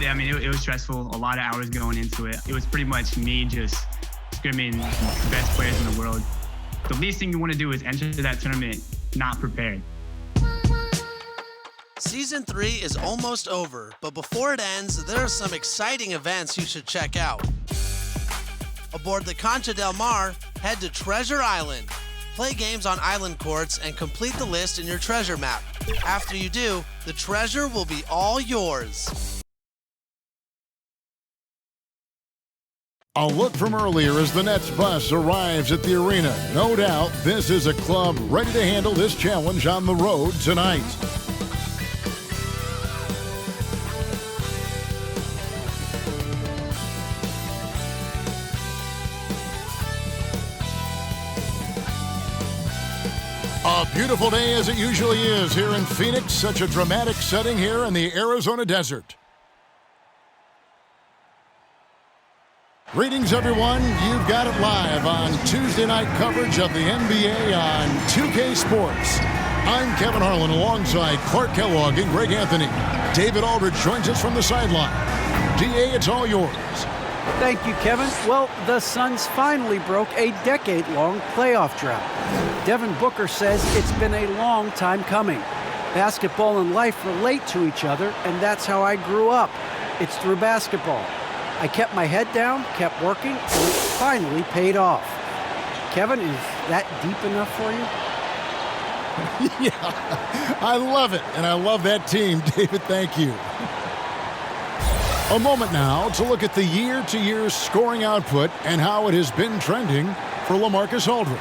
I mean, it was stressful. A lot of hours going into it. It was pretty much me just scrimming the best players in the world. The least thing you want to do is enter that tournament not prepared. Season 3 is almost over, but before it ends, there are some exciting events you should check out. Aboard the Concha del Mar, head to Treasure Island. Play games on island courts and complete the list in your treasure map. After you do, the treasure will be all yours. A look from earlier as the Nets bus arrives at the arena. No doubt this is a club ready to handle this challenge on the road tonight. A beautiful day as it usually is here in Phoenix. Such a dramatic setting here in the Arizona desert. Greetings, everyone. You've got it live on Tuesday night coverage of the NBA on 2K Sports. I'm Kevin Harlan alongside Clark Kellogg and Greg Anthony. David Aldridge joins us from the sideline. DA, it's all yours. Thank you, Kevin. Well, the Suns finally broke a decade-long playoff drought. Devin Booker says it's been a long time coming. Basketball and life relate to each other, and that's how I grew up. It's through basketball. I kept my head down, kept working, and it finally paid off. Kevin, is that deep enough for you? Yeah, I love it, and I love that team. David, thank you. A moment now to look at the year-to-year scoring output and how it has been trending for LaMarcus Aldridge.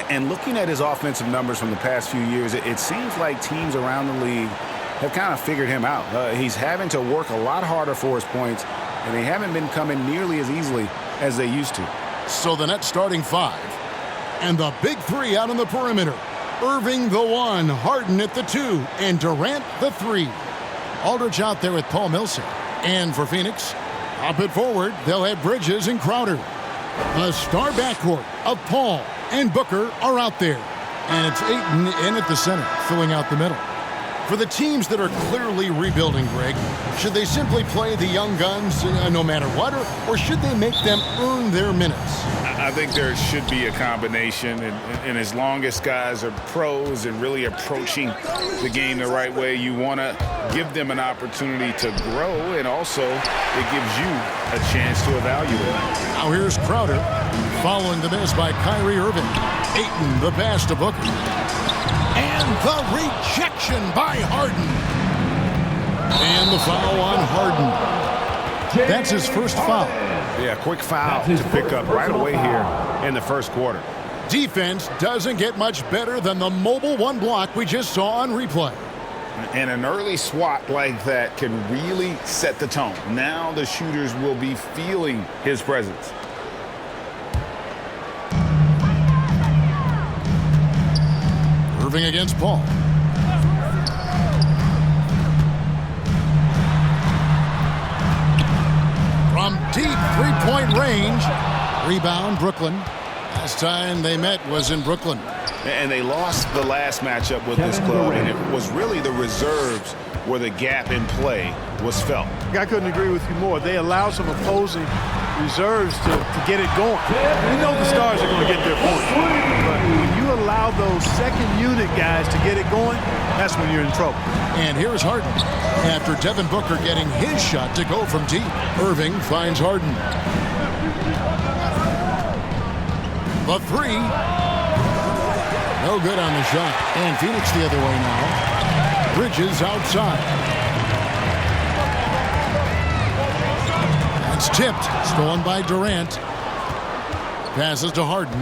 And looking at his offensive numbers from the past few years, it seems like teams around the league have kind of figured him out. He's having to work a lot harder for his points, and they haven't been coming nearly as easily as they used to. So the Nets starting five. And the big three out on the perimeter. Irving the one, Harden at the two, and Durant the three. Aldridge out there with Paul Millsap. And for Phoenix, up it forward, they'll have Bridges and Crowder. The star backcourt of Paul and Booker are out there. And it's Ayton in at the center, filling out the middle. For the teams that are clearly rebuilding, Greg, should they simply play the young guns no matter what, or should they make them earn their minutes? I think there should be a combination, and as long as guys are pros and really approaching the game the right way, you want to give them an opportunity to grow, and also it gives you a chance to evaluate. Now here's Crowder, following the miss by Kyrie Irving. Ayton, the pass to Booker. And the rejection by Harden. And the foul on Harden. That's his first foul. Yeah, quick foul to pick up right away here in the first quarter. Defense doesn't get much better than the mobile one block we just saw on replay. And an early swat like that can really set the tone. Now the shooters will be feeling his presence. Irving against Paul. From deep three-point range. Rebound, Brooklyn. Last time they met was in Brooklyn. And they lost the last matchup with this club, and it was really the reserves where the gap in play was felt. I couldn't agree with you more. They allowed some opposing reserves to get it going. We know the stars are going to get their points. But when you allow those second unit guys to get it going, that's when you're in trouble. And here's Harden. After Devin Booker getting his shot to go from deep, Irving finds Harden. The three. No good on the shot. And Phoenix the other way now. Bridges outside. It's tipped. Stolen by Durant. Passes to Harden.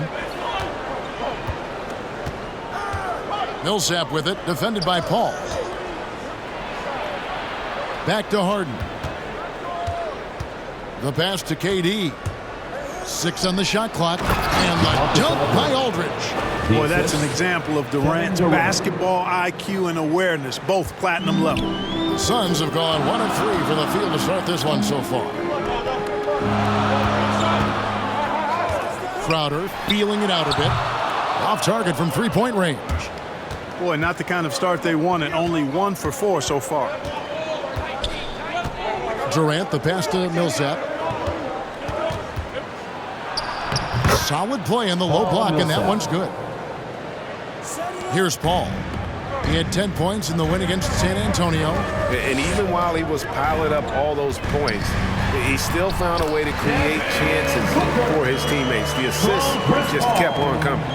Millsap with it. Defended by Paul. Back to Harden. The pass to KD. 6 on the shot clock. And the dunk by Aldridge. Boy, that's an example of Durant's basketball IQ and awareness, both platinum level. The Suns have gone 1 of 3 for the field to start this one so far. Crowder feeling it out a bit. Off target from three-point range. Boy, not the kind of start they wanted. Only 1 for 4 so far. Durant, the pass to Millsap. Solid play in the low block, and that one's good. Here's Paul. He had 10 points in the win against San Antonio. And even while he was piling up all those points, he still found a way to create chances for his teammates. The assists just kept on coming.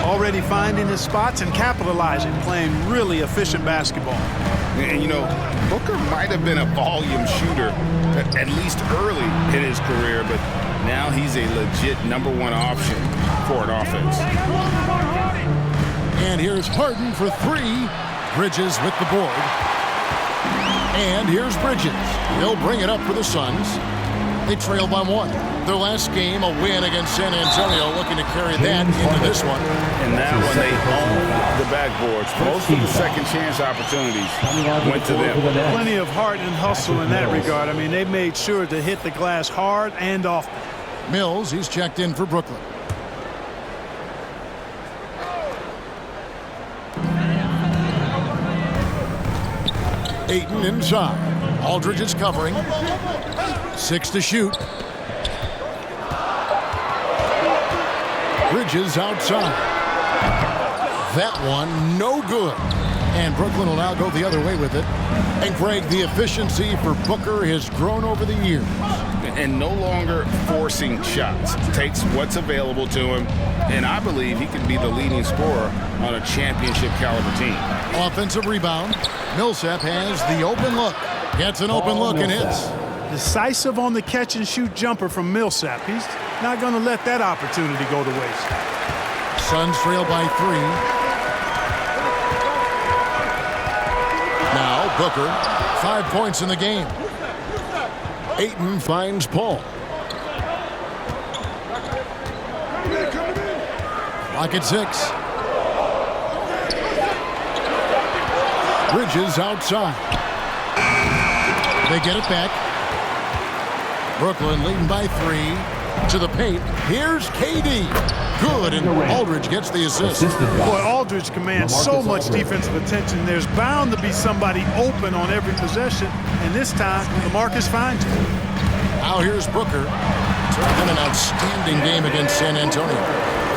Already finding his spots and capitalizing, playing really efficient basketball. And, you know, Booker might have been a volume shooter, at least early in his career, but now he's a legit #1 option for an offense. And here's Harden for 3. Bridges with the board. And here's Bridges. He'll bring it up for the Suns. They trail by 1. Their last game, a win against San Antonio, looking to carry that into this one. And now when they own the backboards, most of the second chance opportunities went to them. Plenty of heart and hustle in that regard. I mean, they made sure to hit the glass hard and often. Mills, he's checked in for Brooklyn. Ayton inside. Aldridge is covering. 6 to shoot. Bridges outside. That one, no good. And Brooklyn will now go the other way with it. And Greg, the efficiency for Booker has grown over the years. And no longer forcing shots. Takes what's available to him. And I believe he can be the leading scorer on a championship caliber team. Offensive rebound. Millsap has the open look. Gets an open look and hits. Decisive on the catch and shoot jumper from Millsap. He's not going to let that opportunity go to waste. Suns trail by 3. Now Booker, 5 points in the game. Ayton finds Paul. Lock at 6. Bridges outside. They get it back. Brooklyn leading by 3 to the paint. Here's KD. Good, and Aldridge gets the assist. Boy, Aldridge commands so much defensive attention. There's bound to be somebody open on every possession, and this time, DeMarcus finds him. Now here's Booker. Had an outstanding game against San Antonio.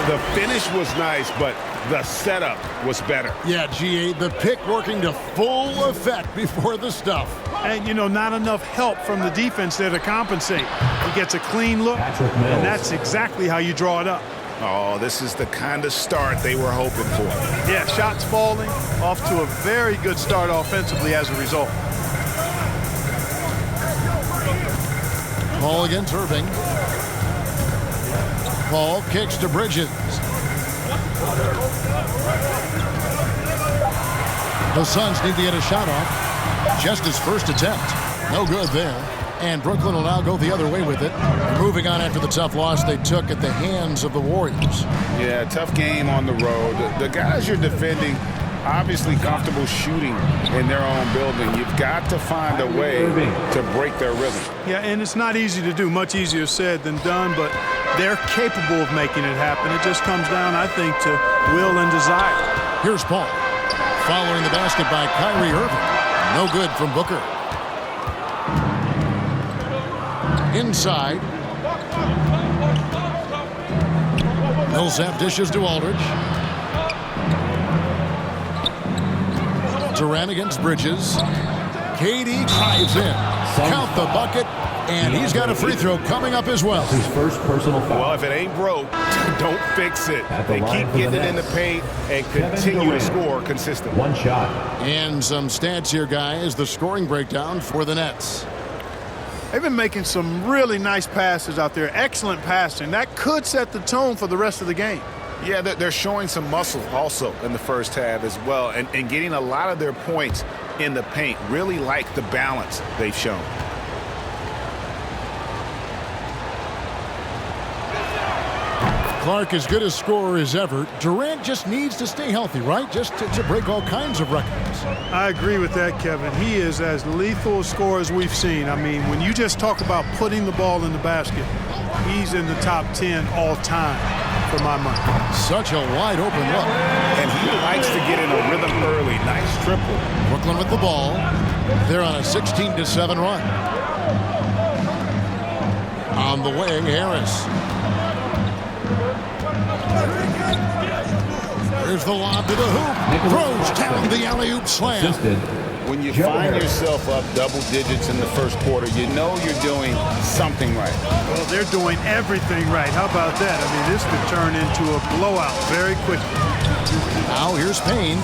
The finish was nice, but the setup was better. Yeah, GA, the pick working to full effect before the stuff. And, you know, not enough help from the defense there to compensate. He gets a clean look, and that's exactly how you draw it up. Oh, this is the kind of start they were hoping for. Yeah, shots falling, off to a very good start offensively as a result. Paul against Irving. Paul kicks to Bridges. The Suns need to get a shot off. Just his first attempt. No good there. And Brooklyn will now go the other way with it. Moving on after the tough loss they took at the hands of the Warriors. Yeah, tough game on the road. The guys you're defending, obviously comfortable shooting in their own building. You've got to find a way to break their rhythm. Yeah, and it's not easy to do. Much easier said than done, but they're capable of making it happen. It just comes down, I think, to will and desire. Here's Paul. Following the basket by Kyrie Irving. No good from Booker. Inside. Millsap dishes to Aldridge. Durant against Bridges. KD drives in. Count the bucket, and he's got a free throw coming up as well. His first personal foul. Well, if it ain't broke, don't fix it. They keep getting it in the paint and continue to score consistently. One shot. And some stats here, guys. The scoring breakdown for the Nets. They've been making some really nice passes out there. Excellent passing. That could set the tone for the rest of the game. Yeah, they're showing some muscle also in the first half as well, and getting a lot of their points in the paint. Really like the balance they've shown. Clark as good a scorer as ever. Durant just needs to stay healthy, right? Just to break all kinds of records. I agree with that, Kevin. He is as lethal a scorer as we've seen. I mean, when you just talk about putting the ball in the basket, he's in the top 10 all time for my money. Such a wide open look. And he likes to get in a rhythm early. Nice triple. Brooklyn with the ball. They're on a 16-7 run. On the wing, Harris. Here's the lob to the hoop. Throws down the alley-oop slam. When you find yourself up double digits in the first quarter, you know you're doing something right. Well, they're doing everything right. How about that? I mean, this could turn into a blowout very quickly. Now here's Payne.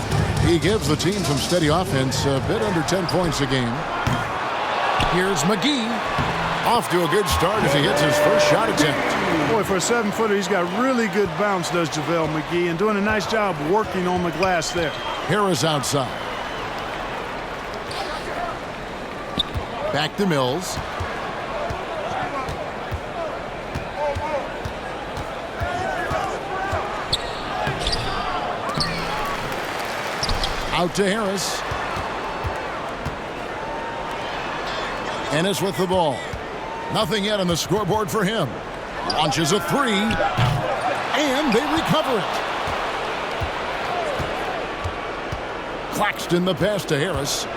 He gives the team some steady offense, a bit under 10 points a game. Here's McGee. Off to a good start as he hits his first shot attempt. Boy, for a 7-footer, he's got really good bounce, does JaVale McGee, and doing a nice job working on the glass there. Harris outside. Back to Mills. Out to Harris. Ennis with the ball. Nothing yet on the scoreboard for him. Launches a three. And they recover it. Claxton the pass to Harris.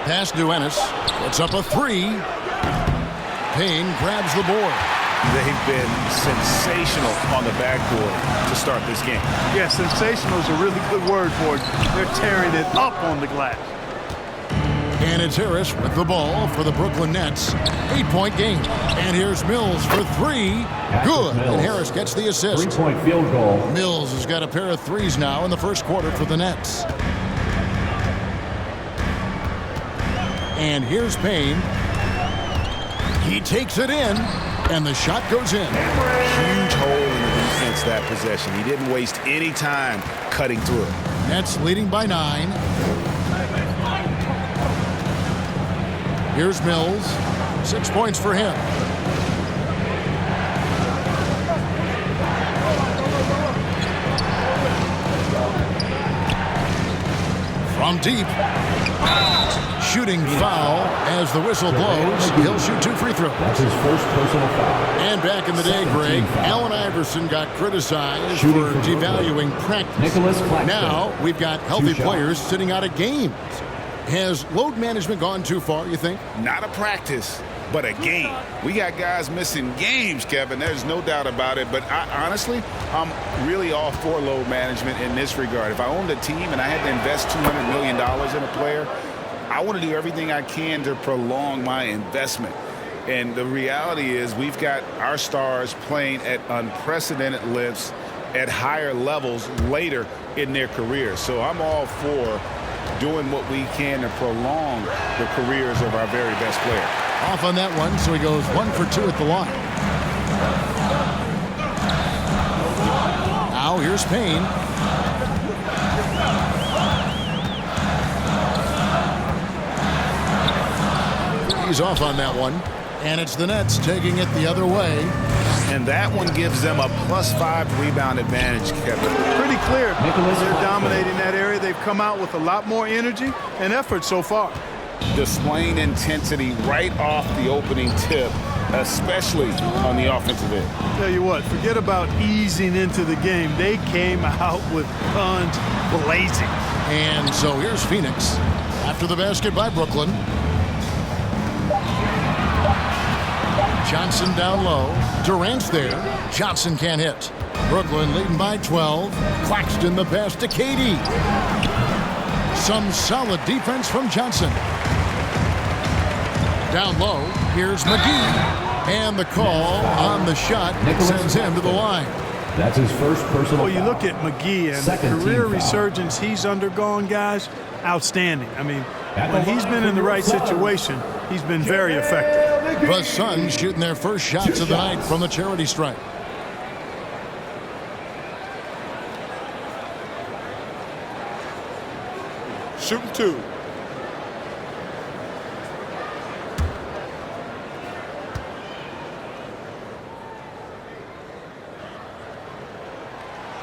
Pass to Ennis. Puts up a three. Payne grabs the board. They've been sensational on the backboard to start this game. Yeah, sensational is a really good word for it. They're tearing it up on the glass. And it's Harris with the ball for the Brooklyn Nets. 8-point game. And here's Mills for three. Good. And Harris gets the assist. 3-point field goal. Mills has got a pair of threes now in the first quarter for the Nets. And here's Payne. He takes it in, and the shot goes in. Huge hole in the defense that possession. He didn't waste any time cutting through it. Nets leading by 9. Here's Mills. 6 points for him. From deep. Shooting foul as the whistle blows. He'll shoot 2 free throws. That's his first personal foul. And back in the day, Greg, Allen Iverson got criticized for devaluing practice. Now we've got healthy players sitting out of games. Has load management gone too far, you think? Not a practice, but a game. We got guys missing games, Kevin. There's no doubt about it. But honestly, I'm really all for load management in this regard. If I owned a team and I had to invest $200 million in a player, I want to do everything I can to prolong my investment. And the reality is we've got our stars playing at unprecedented lengths at higher levels later in their careers. So I'm all for doing what we can to prolong the careers of our very best players. Off on that one, so he goes 1 for 2 at the line. Now here's Payne. He's off on that one. And it's the Nets taking it the other way. And that one gives them a +5 rebound advantage, Kevin. Pretty clear. They're dominating that area. They've come out with a lot more energy and effort so far. Displaying intensity right off the opening tip, especially on the offensive end. Tell you what, forget about easing into the game. They came out with guns blazing. And so here's Phoenix after the basket by Brooklyn. Johnson down low. Durant's there. Johnson can't hit. Brooklyn leading by 12. Claxton the pass to KD. Some solid defense from Johnson. Down low. Here's McGee. And the call on the shot sends him to the line. That's his first personal Well, you look at McGee and the career resurgence he's undergone, guys, outstanding. I mean, when he's been in the right situation, he's been very effective. The Suns shooting their first shots of the night from the charity stripe. Shooting 2.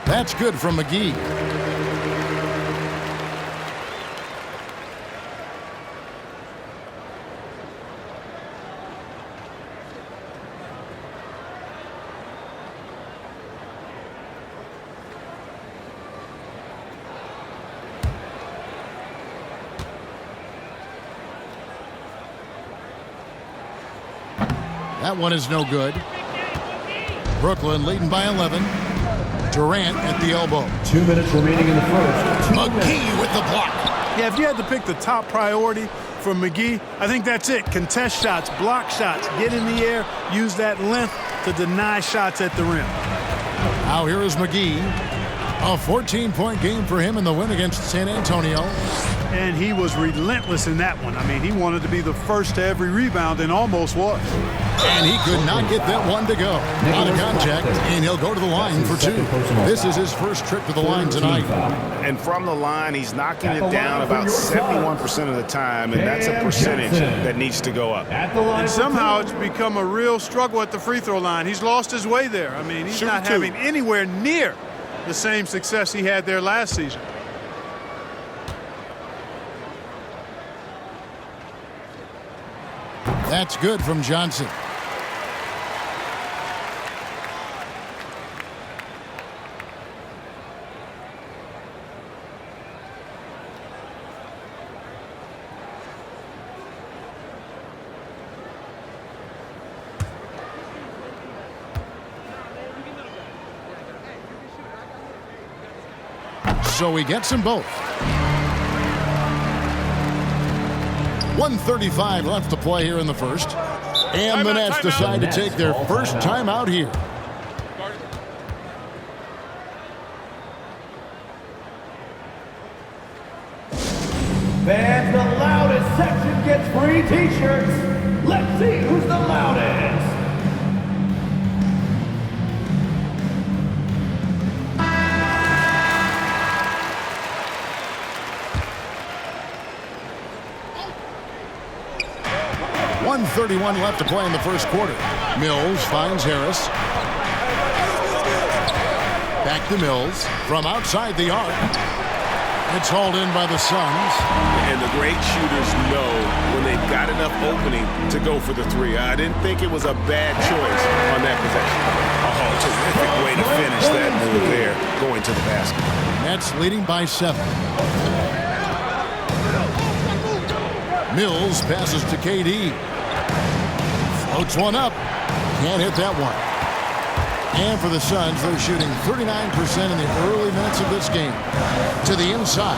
That's good from McGee. That one is no good. Brooklyn leading by 11. Durant at the elbow. 2 minutes remaining in the first. McGee with the block. Yeah, if you had to pick the top priority for McGee, I think that's it. Contest shots, block shots, get in the air, use that length to deny shots at the rim. Now here is McGee. A 14-point game for him in the win against San Antonio. And he was relentless in that one. I mean, he wanted to be the first to every rebound and almost was. And he could not get that one to go. Out of contact, and he'll go to the line for two. This is his first trip to the line tonight. And from the line, he's knocking it down about 71% of the time, and that's a percentage that needs to go up. And somehow it's become a real struggle at the free throw line. He's lost his way there. I mean, he's not having anywhere near the same success he had there last season. That's good from Johnson. So he gets them both. 1:35 left to play here in the first. And the Nets decide to take their first timeout here. Fans, the loudest section gets free t-shirts. Let's see who's the loudest. .31 left to play in the first quarter. Mills finds Harris. Back to Mills from outside the arc. It's hauled in by the Suns. And the great shooters know when they've got enough opening to go for the three. I didn't think it was a bad choice on that possession. Oh, terrific way to finish that move there, going to the basket. Nets leading by 7. Mills passes to KD. Floats one up. Can't hit that one. And for the Suns, they're shooting 39% in the early minutes of this game. To the inside.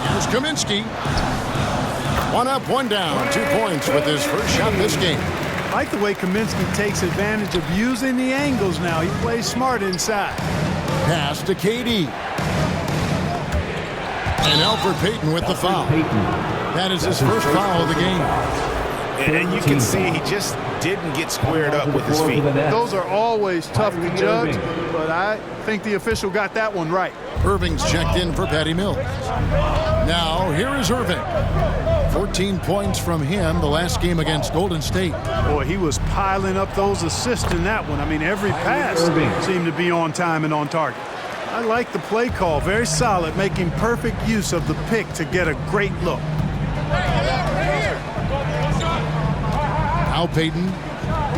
Here's Kaminsky. One up, one down. 2 points with his first shot this game. I like the way Kaminsky takes advantage of using the angles now. He plays smart inside. Pass to KD. And Alfred Payton with the foul. That is his first foul of the game. And you can see he just didn't get squared up with his feet. Those are always tough to judge, but I think the official got that one right. Irving's checked in for Patty Mills. Now, here is Irving. 14 points from him the last game against Golden State. Boy, he was piling up those assists in that one. I mean, every pass seemed to be on time and on target. I like the play call. Very solid, making perfect use of the pick to get a great look. Now Payton.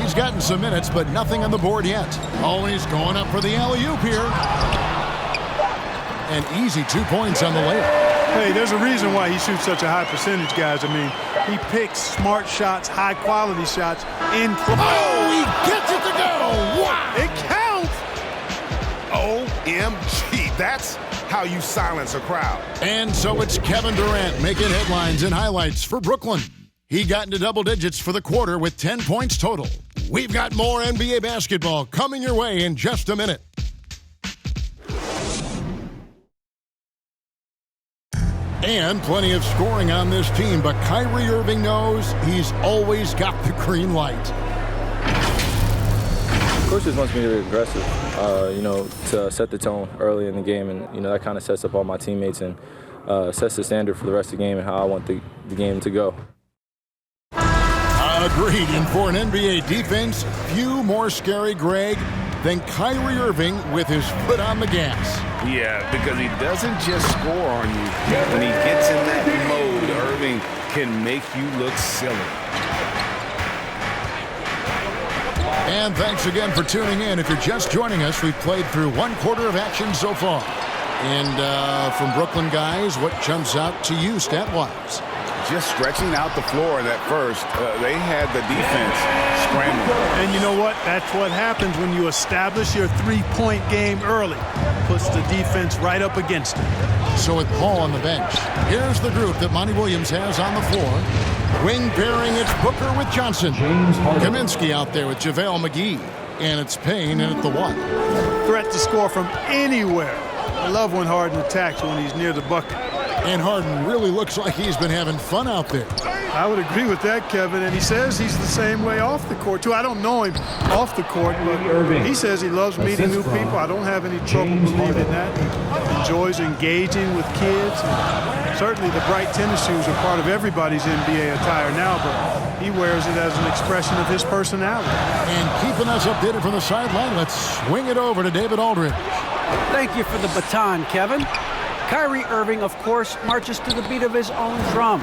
He's gotten some minutes, but nothing on the board yet. Oh, he's going up for the alley-oop here. And easy 2 points on the layup. Hey, there's a reason why he shoots such a high percentage, guys. I mean, he picks smart shots, high-quality shots in close. Oh, he gets it to go! Wow! It counts! OMG, that's how you silence a crowd. And so it's Kevin Durant making headlines and highlights for Brooklyn. He got into double digits for the quarter with 10 points total. We've got more NBA basketball coming your way in just a minute. And plenty of scoring on this team, but Kyrie Irving knows he's always got the green light. Coach just wants me to be aggressive, to set the tone early in the game, and that kind of sets up all my teammates and sets the standard for the rest of the game and how I want the game to go. Agreed, and for an NBA defense, few more scary, Greg, than Kyrie Irving with his foot on the gas. Yeah, because he doesn't just score on you. When he gets in that mode, Irving can make you look silly. And thanks again for tuning in. If you're just joining us, we've played through one quarter of action so far. And from Brooklyn, guys, what jumps out to you stat-wise? just stretching out the floor at first. They had the defense scrambling. And you know what? That's what happens when you establish your three-point game early. Puts the defense right up against it. So with Paul on the bench, here's the group that Monty Williams has on the floor. Wing pairing, it's Booker with Johnson. Kaminsky out there with JaVale McGee. And it's Payne in at the 1. Threat to score from anywhere. I love when Harden attacks when he's near the bucket. And Harden really looks like he's been having fun out there. I would agree with that, Kevin. And he says he's the same way off the court, too. I don't know him off the court, but he says he loves meeting new people. I don't have any trouble believing that. He enjoys engaging with kids. And certainly the bright tennis shoes are part of everybody's NBA attire now, but he wears it as an expression of his personality. And keeping us updated from the sideline, let's swing it over to David Aldridge. Thank you for the baton, Kevin. Kyrie Irving, of course, marches to the beat of his own drum.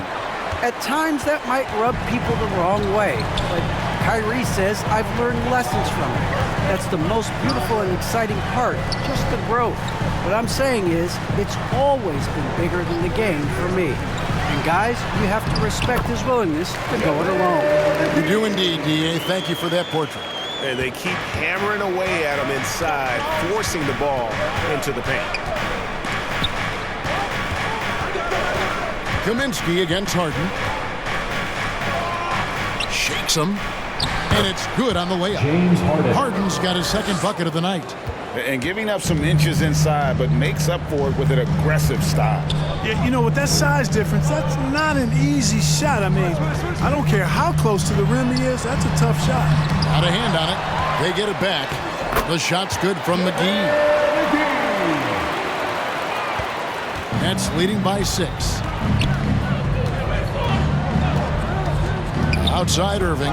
At times, that might rub people the wrong way. But Kyrie says, I've learned lessons from it. That's the most beautiful and exciting part, just the growth. What I'm saying is, it's always been bigger than the game for me. And guys, you have to respect his willingness to go it alone. You do indeed, D.A. Thank you for that portrait. And they keep hammering away at him inside, forcing the ball into the paint. Kaminsky against Harden. Shakes him. And it's good on the layup. Harden's got his second bucket of the night. And giving up some inches inside, but makes up for it with an aggressive style. Yeah, you know, with that size difference, that's not an easy shot. I mean, I don't care how close to the rim he is. That's a tough shot. Out of hand on it. They get it back. The shot's good from McGee. Nets leading by 6. Outside Irving.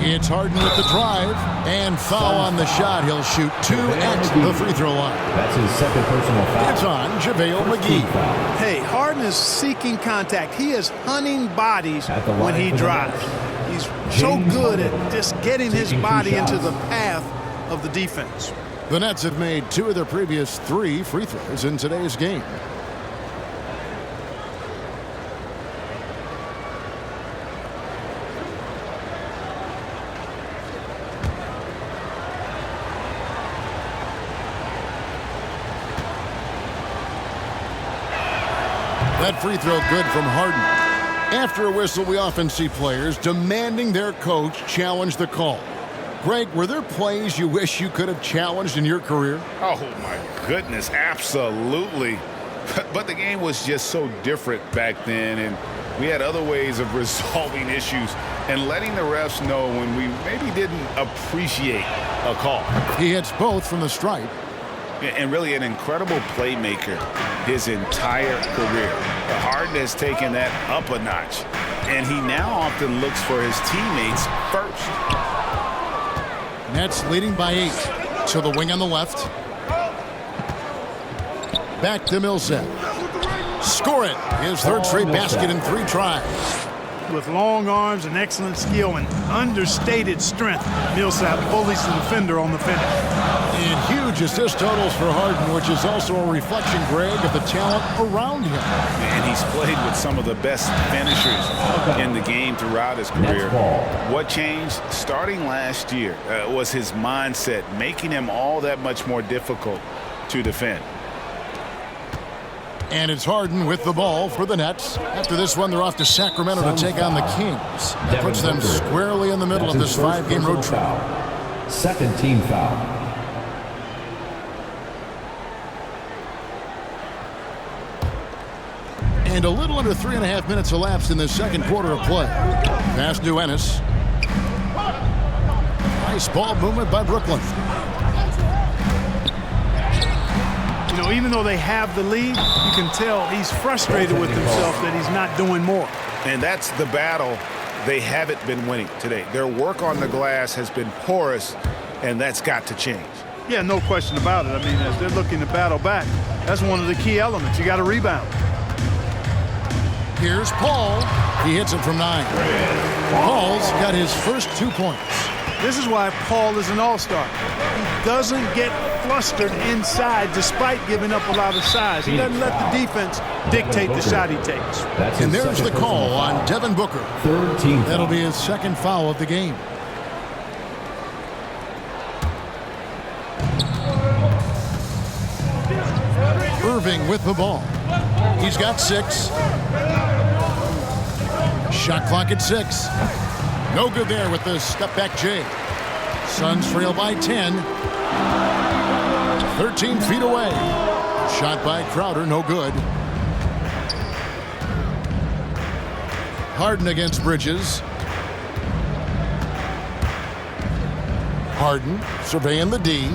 It's Harden with the drive. And foul on the shot. He'll shoot 2 at the free throw line. That's his second personal foul. It's on JaVale McGee. Hey, Harden is seeking contact. He is hunting bodies when he drives. He's so good at just getting his body into the path of the defense. The Nets have made 2 of their previous 3 free throws in today's game. That free throw good from Harden. After a whistle, we often see players demanding their coach challenge the call. Greg, were there plays you wish you could have challenged in your career? Oh, my goodness, absolutely. But the game was just so different back then, and we had other ways of resolving issues and letting the refs know when we maybe didn't appreciate a call. He hits both from the stripe. And really an incredible playmaker his entire career. Harden has taken that up a notch, and he now often looks for his teammates first. Nets leading by 8. To the wing on the left. Back to Millsap. Score it. His third straight basket in 3 tries. With long arms and excellent skill and understated strength, Millsap bullies the defender on the finish. And huge assist totals for Harden, which is also a reflection, Greg, of the talent around him. And he's played with some of the best finishers in the game throughout his career. What changed starting last year was his mindset, making him all that much more difficult to defend. And it's Harden with the ball for the Nets. After this one, they're off to Sacramento to take on the Kings. That puts them squarely in the middle of this 5-game road trip. Second team foul. And a little under 3.5 minutes elapsed in the second quarter of play. Pass to Ennis. Nice ball movement by Brooklyn. You know, even though they have the lead, you can tell he's frustrated with himself that he's not doing more. And that's the battle they haven't been winning today. Their work on the glass has been porous, and that's got to change. Yeah, no question about it. I mean, as they're looking to battle back, that's one of the key elements. You got to rebound. Here's Paul. He hits it from 9. Paul's got his first 2 points. This is why Paul is an all-star. He doesn't get flustered inside despite giving up a lot of size. He doesn't let the defense dictate the shot he takes. And there's the call on Devin Booker. Third team foul. That'll be his second foul of the game. Irving with the ball. He's got 6. Shot clock at 6. No good there with the step back J. Suns trail by 10. 13 feet away. Shot by Crowder, no good. Harden against Bridges. Harden surveying the D.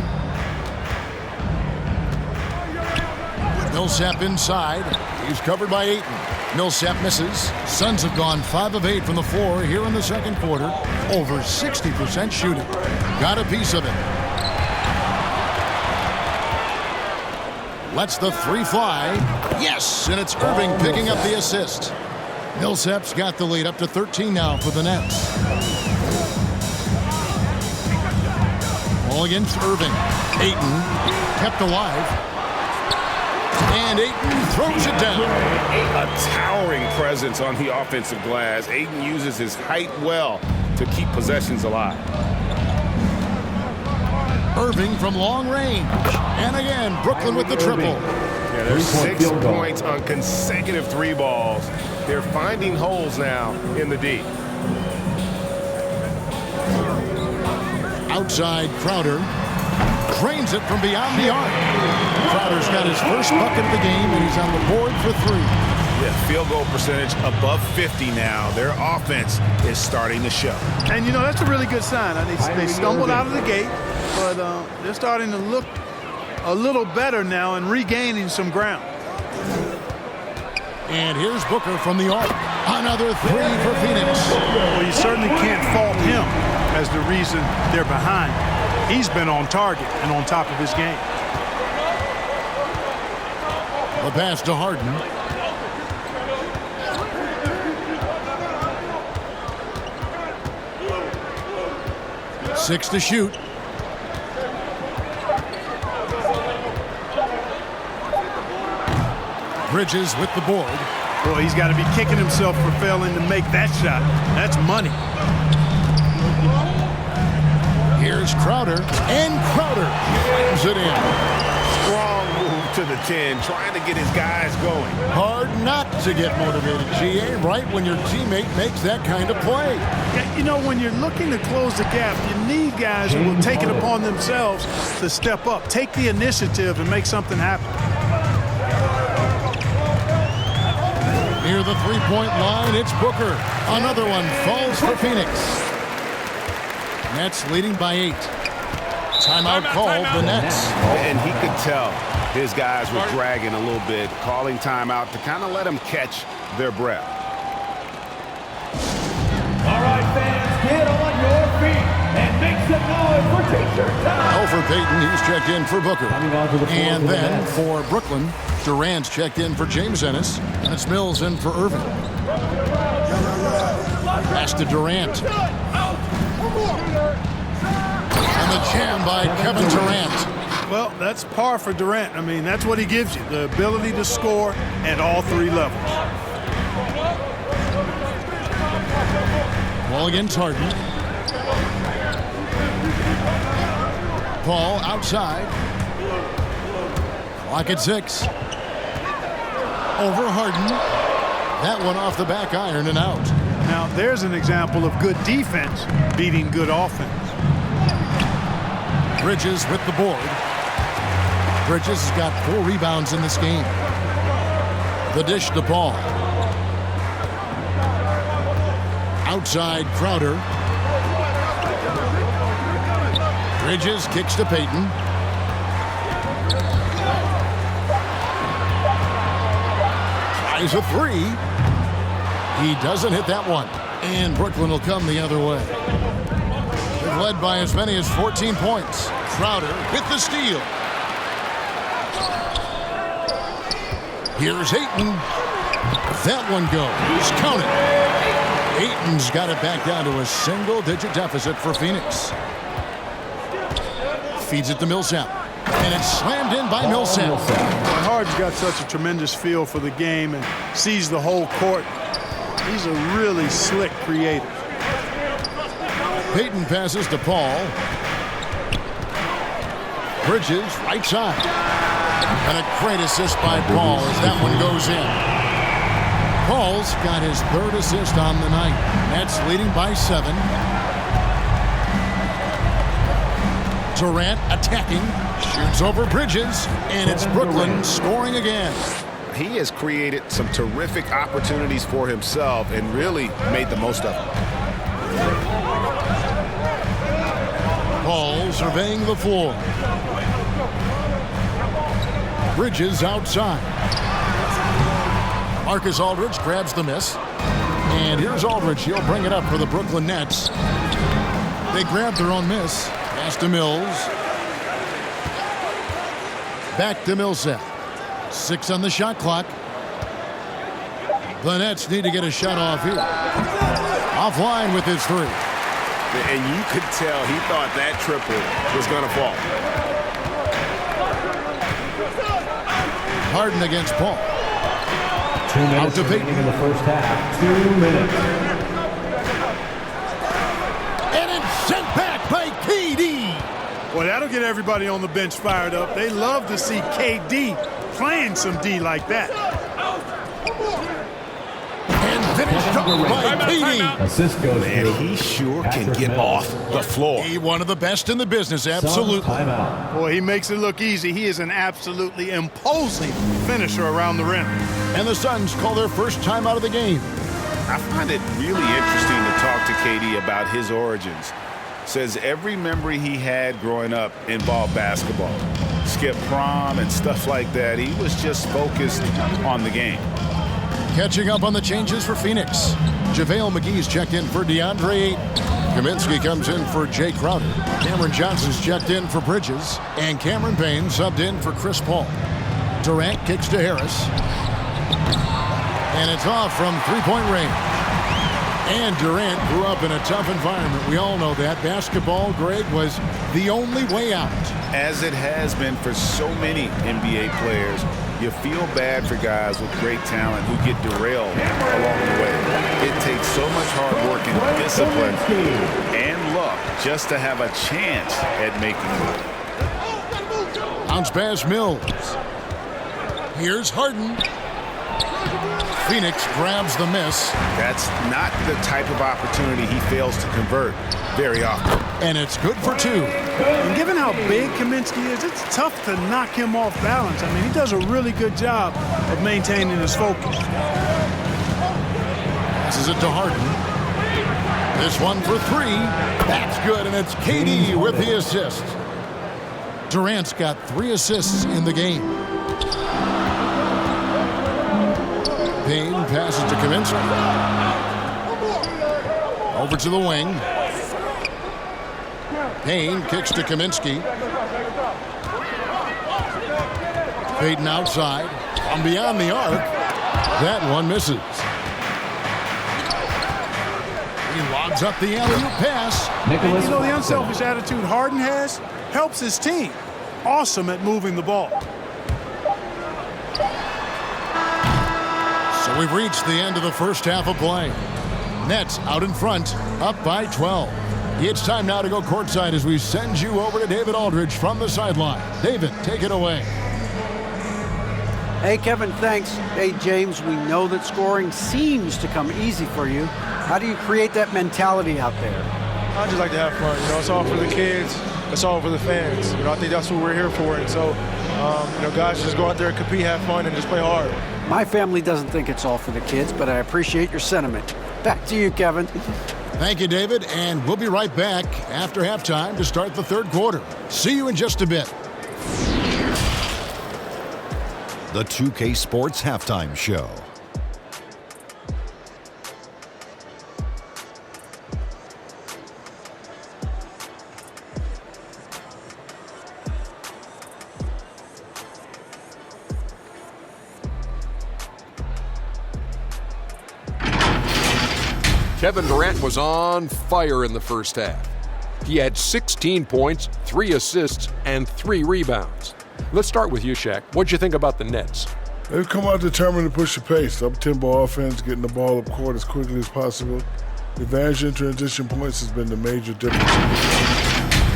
Millsap inside. He's covered by Ayton. Millsap misses. Suns have gone 5 of 8 from the floor here in the second quarter. Over 60% shooting. Got a piece of it. Lets the 3 fly. Yes, and it's Irving picking up the assist. Millsap's got the lead up to 13 now for the Nets. Ball against Irving. Ayton kept alive. And Ayton throws it down. A towering presence on the offensive glass. Ayton uses his height well to keep possessions alive. Irving from long range. And again, Brooklyn with the triple. Yeah, there's 6 points on consecutive 3 balls. They're finding holes now in the D. Outside Crowder. Drains it from beyond the arc. Crowder's got his first bucket of the game, and he's on the board for 3. Yeah, field goal percentage above 50 now. Their offense is starting to show. And, you know, that's a really good sign. They stumbled out of the gate, but they're starting to look a little better now and regaining some ground. And here's Booker from the arc. Another 3 for Phoenix. Well, you certainly can't fault him as the reason they're behind. He's been on target and on top of his game. The pass to Harden. Six to shoot. Bridges with the board. Boy, he's got to be kicking himself for failing to make that shot. That's money. Here's Crowder, and Crowder slams it in. Strong move to the 10, trying to get his guys going. Hard not to get motivated, GA, right when your teammate makes that kind of play. You know, when you're looking to close the gap, you need guys who will take it upon themselves to step up, take the initiative, and make something happen. Near the three-point line, it's Booker. Another one falls for Phoenix. Nets leading by 8. Timeout called, the Nets. And he could tell his guys were dragging a little bit, calling timeout to kind of let them catch their breath. All right, fans, get on your feet and make some noise for T-shirt time. For Payton, he's checked in for Booker. And then for Brooklyn, Durant's checked in for James Ennis, and it's Mills in for Irving. Pass to Durant. And the jam by Kevin Durant. Well, that's par for Durant. I mean, that's what he gives you, the ability to score at all 3 levels. Ball against Harden. Paul outside. Clock at 6. Over Harden. That one off the back iron and out. Now, there's an example of good defense beating good offense. Bridges with the board. Bridges has got 4 rebounds in this game. The dish to Paul. Outside Crowder. Bridges kicks to Payton. Tries a 3. He doesn't hit that one. And Brooklyn will come the other way. They've led by as many as 14 points. Crowder with the steal. Here's Ayton. That one goes. Count it. Ayton's got it back down to a single-digit deficit for Phoenix. Feeds it to Millsap. And it's slammed in by Millsap. Harden's got such a tremendous feel for the game and sees the whole court. He's a really slick creator. Payton passes to Paul. Bridges, right side. And a great assist by Paul as that one goes in. Paul's got his third assist on the night. Nets leading by 7. Durant attacking. Shoots over Bridges. And it's Brooklyn scoring again. He has created some terrific opportunities for himself and really made the most of them. Paul surveying the floor. Bridges outside. Marcus Aldridge grabs the miss. And here's Aldridge. He'll bring it up for the Brooklyn Nets. They grab their own miss. Pass to Mills. Back to Millsap. 6 on the shot clock. The Nets need to get a shot off here. Offline with his 3. And you could tell he thought that triple was going to fall. Harden against Paul. 2 minutes remaining in the first half. 2 minutes. And it's sent back by KD. Well, that'll get everybody on the bench fired up. They love to see KD playing some D like that. And finished up by KD. Assist goes Man, he sure can get off the floor. He one of the best in the business, absolutely. Timeout. Boy, he makes it look easy. He is an absolutely imposing finisher around the rim. And the Suns call their first time out of the game. I find it really interesting to talk to KD about his origins. Says every memory he had growing up involved basketball. Skip prom and stuff like that. He was just focused on the game. Catching up on the changes for Phoenix. JaVale McGee's checked in for DeAndre Ayton. Kaminsky comes in for Jay Crowder. Cameron Johnson's checked in for Bridges. And Cameron Payne subbed in for Chris Paul. Durant kicks to Harris. And it's off from three-point range. And Durant grew up in a tough environment. We all know that. Basketball, Greg, was the only way out. As it has been for so many NBA players, you feel bad for guys with great talent who get derailed along the way. It takes so much hard work and discipline and luck just to have a chance at making it. Bounce pass Mills. Here's Harden. Phoenix grabs the miss. That's not the type of opportunity he fails to convert very often. And it's good for 2. And given how big Kaminsky is, it's tough to knock him off balance. I mean, he does a really good job of maintaining his focus. Passes it to Harden. This one for 3. That's good, and it's KD with the assist. Durant's got 3 assists in the game. Payne passes to Kaminsky. Over to the wing. Payne kicks to Kaminsky. Payton outside. From beyond the arc. That one misses. He logs up the alley-oop pass. And you know, the unselfish attitude Harden has helps his team. Awesome at moving the ball. So we've reached the end of the first half of play. Nets out in front, up by 12. It's time now to go courtside as we send you over to David Aldridge from the sideline. David, take it away. Hey, Kevin, thanks. Hey, James, we know that scoring seems to come easy for you. How do you create that mentality out there? I just like to have fun. You know, it's all for the kids. It's all for the fans. You know, I think that's what we're here for. And so, you know, guys just go out there and compete, have fun, and just play hard. My family doesn't think it's all for the kids, but I appreciate your sentiment. Back to you, Kevin. Thank you, David, and we'll be right back after halftime to start the third quarter. See you in just a bit. The 2K Sports Halftime Show. Kevin Durant was on fire in the first half. He had 16 points, 3 assists, and 3 rebounds. Let's start with you, Shaq. What'd you think about the Nets? They've come out determined to push the pace. Up-tempo offense, getting the ball up court as quickly as possible. The advantage in transition points has been the major difference.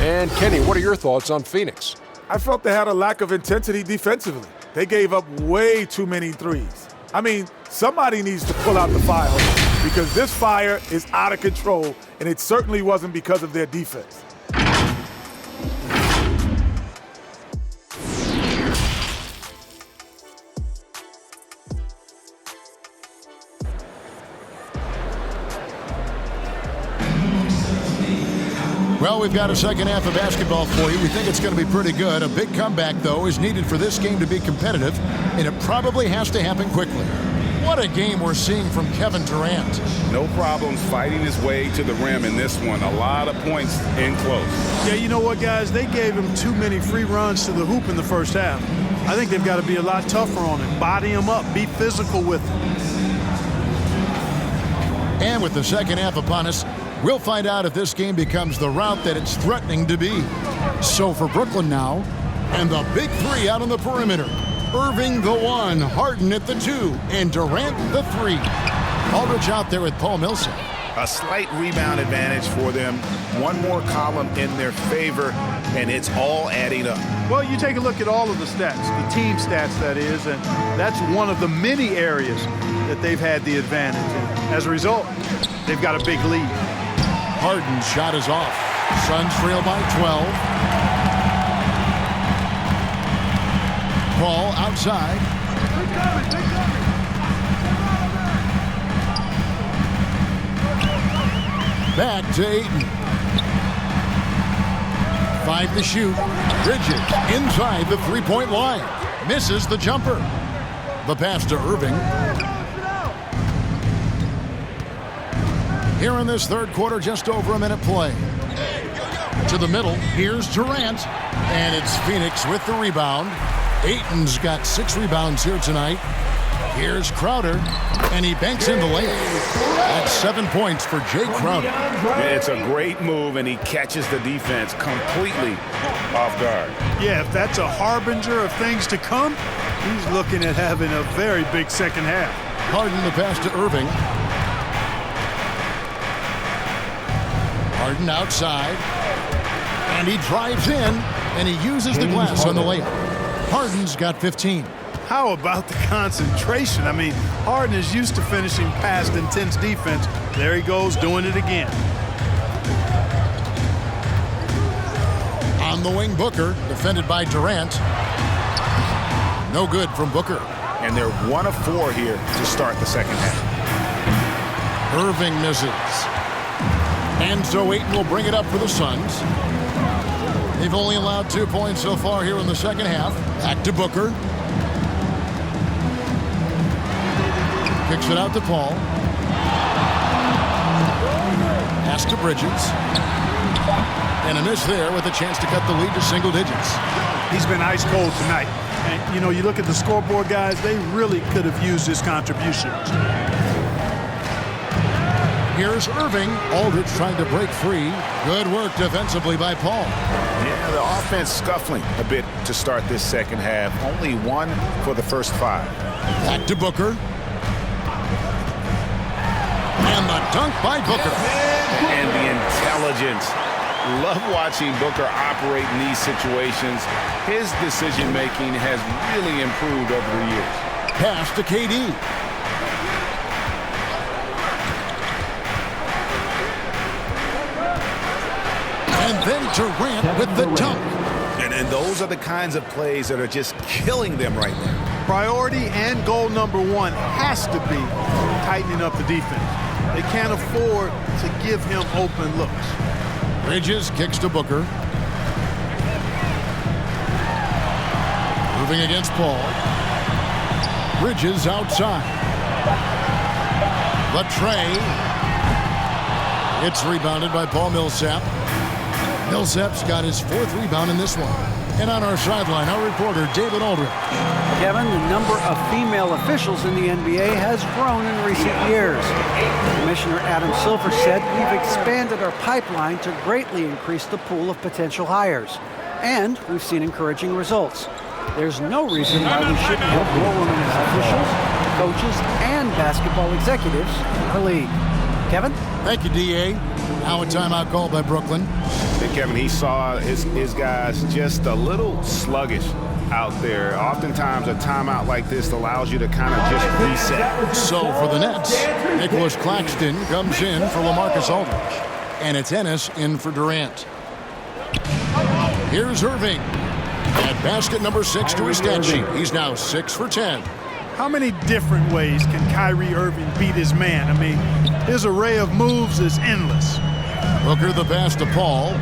And Kenny, what are your thoughts on Phoenix? I felt they had a lack of intensity defensively. They gave up way too many threes. I mean, somebody needs to pull out the fire because this fire is out of control, and it certainly wasn't because of their defense. Well, we've got a second half of basketball for you. We think it's going to be pretty good. A big comeback, though, is needed for this game to be competitive, and it probably has to happen quickly. What a game we're seeing from Kevin Durant. No problems fighting his way to the rim in this one. A lot of points in close. Yeah, you know what, guys? They gave him too many free runs to the hoop in the first half. I think they've got to be a lot tougher on him. Body him up. Be physical with him. And with the second half upon us, we'll find out if this game becomes the route that it's threatening to be. So for Brooklyn now, and the big three out on the perimeter. Irving the 1, Harden at the 2, and Durant the 3. Aldridge out there with Paul Millsap. A slight rebound advantage for them. One more column in their favor, and it's all adding up. Well, you take a look at all of the stats, the team stats, that is, and that's one of the many areas that they've had the advantage. And as a result, they've got a big lead. Harden's shot is off. Suns trail by 12. Ball outside. Back to Ayton. 5 to shoot. Bridges inside the three-point line. Misses the jumper. The pass to Irving. Here in this third quarter, just over a minute play. To the middle, here's Durant. And it's Phoenix with the rebound. Ayton's got 6 rebounds here tonight. Here's Crowder, and he banks in the layup. That's 7 points for Jay Crowder. It's a great move, and he catches the defense completely off guard. Yeah, if that's a harbinger of things to come, he's looking at having a very big second half. Harden the pass to Irving. Harden outside, and he drives in, and he uses the glass on the layup. Harden's got 15. How about the concentration? I mean, Harden is used to finishing past intense defense. There he goes, doing it again. On the wing, Booker, defended by Durant. No good from Booker. And they're 1 of 4 here to start the second half. Irving misses. And so Ayton will bring it up for the Suns. They've only allowed 2 points so far here in the second half. Back to Booker. Kicks it out to Paul. Pass to Bridges. And a miss there with a chance to cut the lead to single digits. He's been ice cold tonight. And, you know, you look at the scoreboard, guys, they really could have used his contributions. Here's Irving. Aldridge trying to break free. Good work defensively by Paul. Yeah, the offense scuffling a bit to start this second half. Only 1 for the first 5. Back to Booker. And the dunk by Booker. And the intelligence. Love watching Booker operate in these situations. His decision-making has really improved over the years. Pass to KD. And then Durant with the dunk. And those are the kinds of plays that are just killing them right now. Priority and goal number 1 has to be tightening up the defense. They can't afford to give him open looks. Bridges kicks to Booker. Moving against Paul. Bridges outside. The tray. It's rebounded by Paul Millsap. Millsap's got his 4th rebound in this one. And on our sideline, our reporter, David Aldridge. Kevin, the number of female officials in the NBA has grown in recent years. Commissioner Adam Silver said we've expanded our pipeline to greatly increase the pool of potential hires. And we've seen encouraging results. There's no reason why we shouldn't have more women as officials, coaches, and basketball executives in our league. Kevin? Thank you, D.A. Now a timeout called by Brooklyn. And Kevin, he saw his guys just a little sluggish out there. Oftentimes a timeout like this allows you to kind of just reset. So for the Nets, Nicholas Claxton comes in for LaMarcus Aldridge. And it's Ennis in for Durant. Here's Irving. At basket number 6 to his stat sheet. He's now 6 for 10. How many different ways can Kyrie Irving beat his man? I mean, his array of moves is endless. Booker the pass to Paul.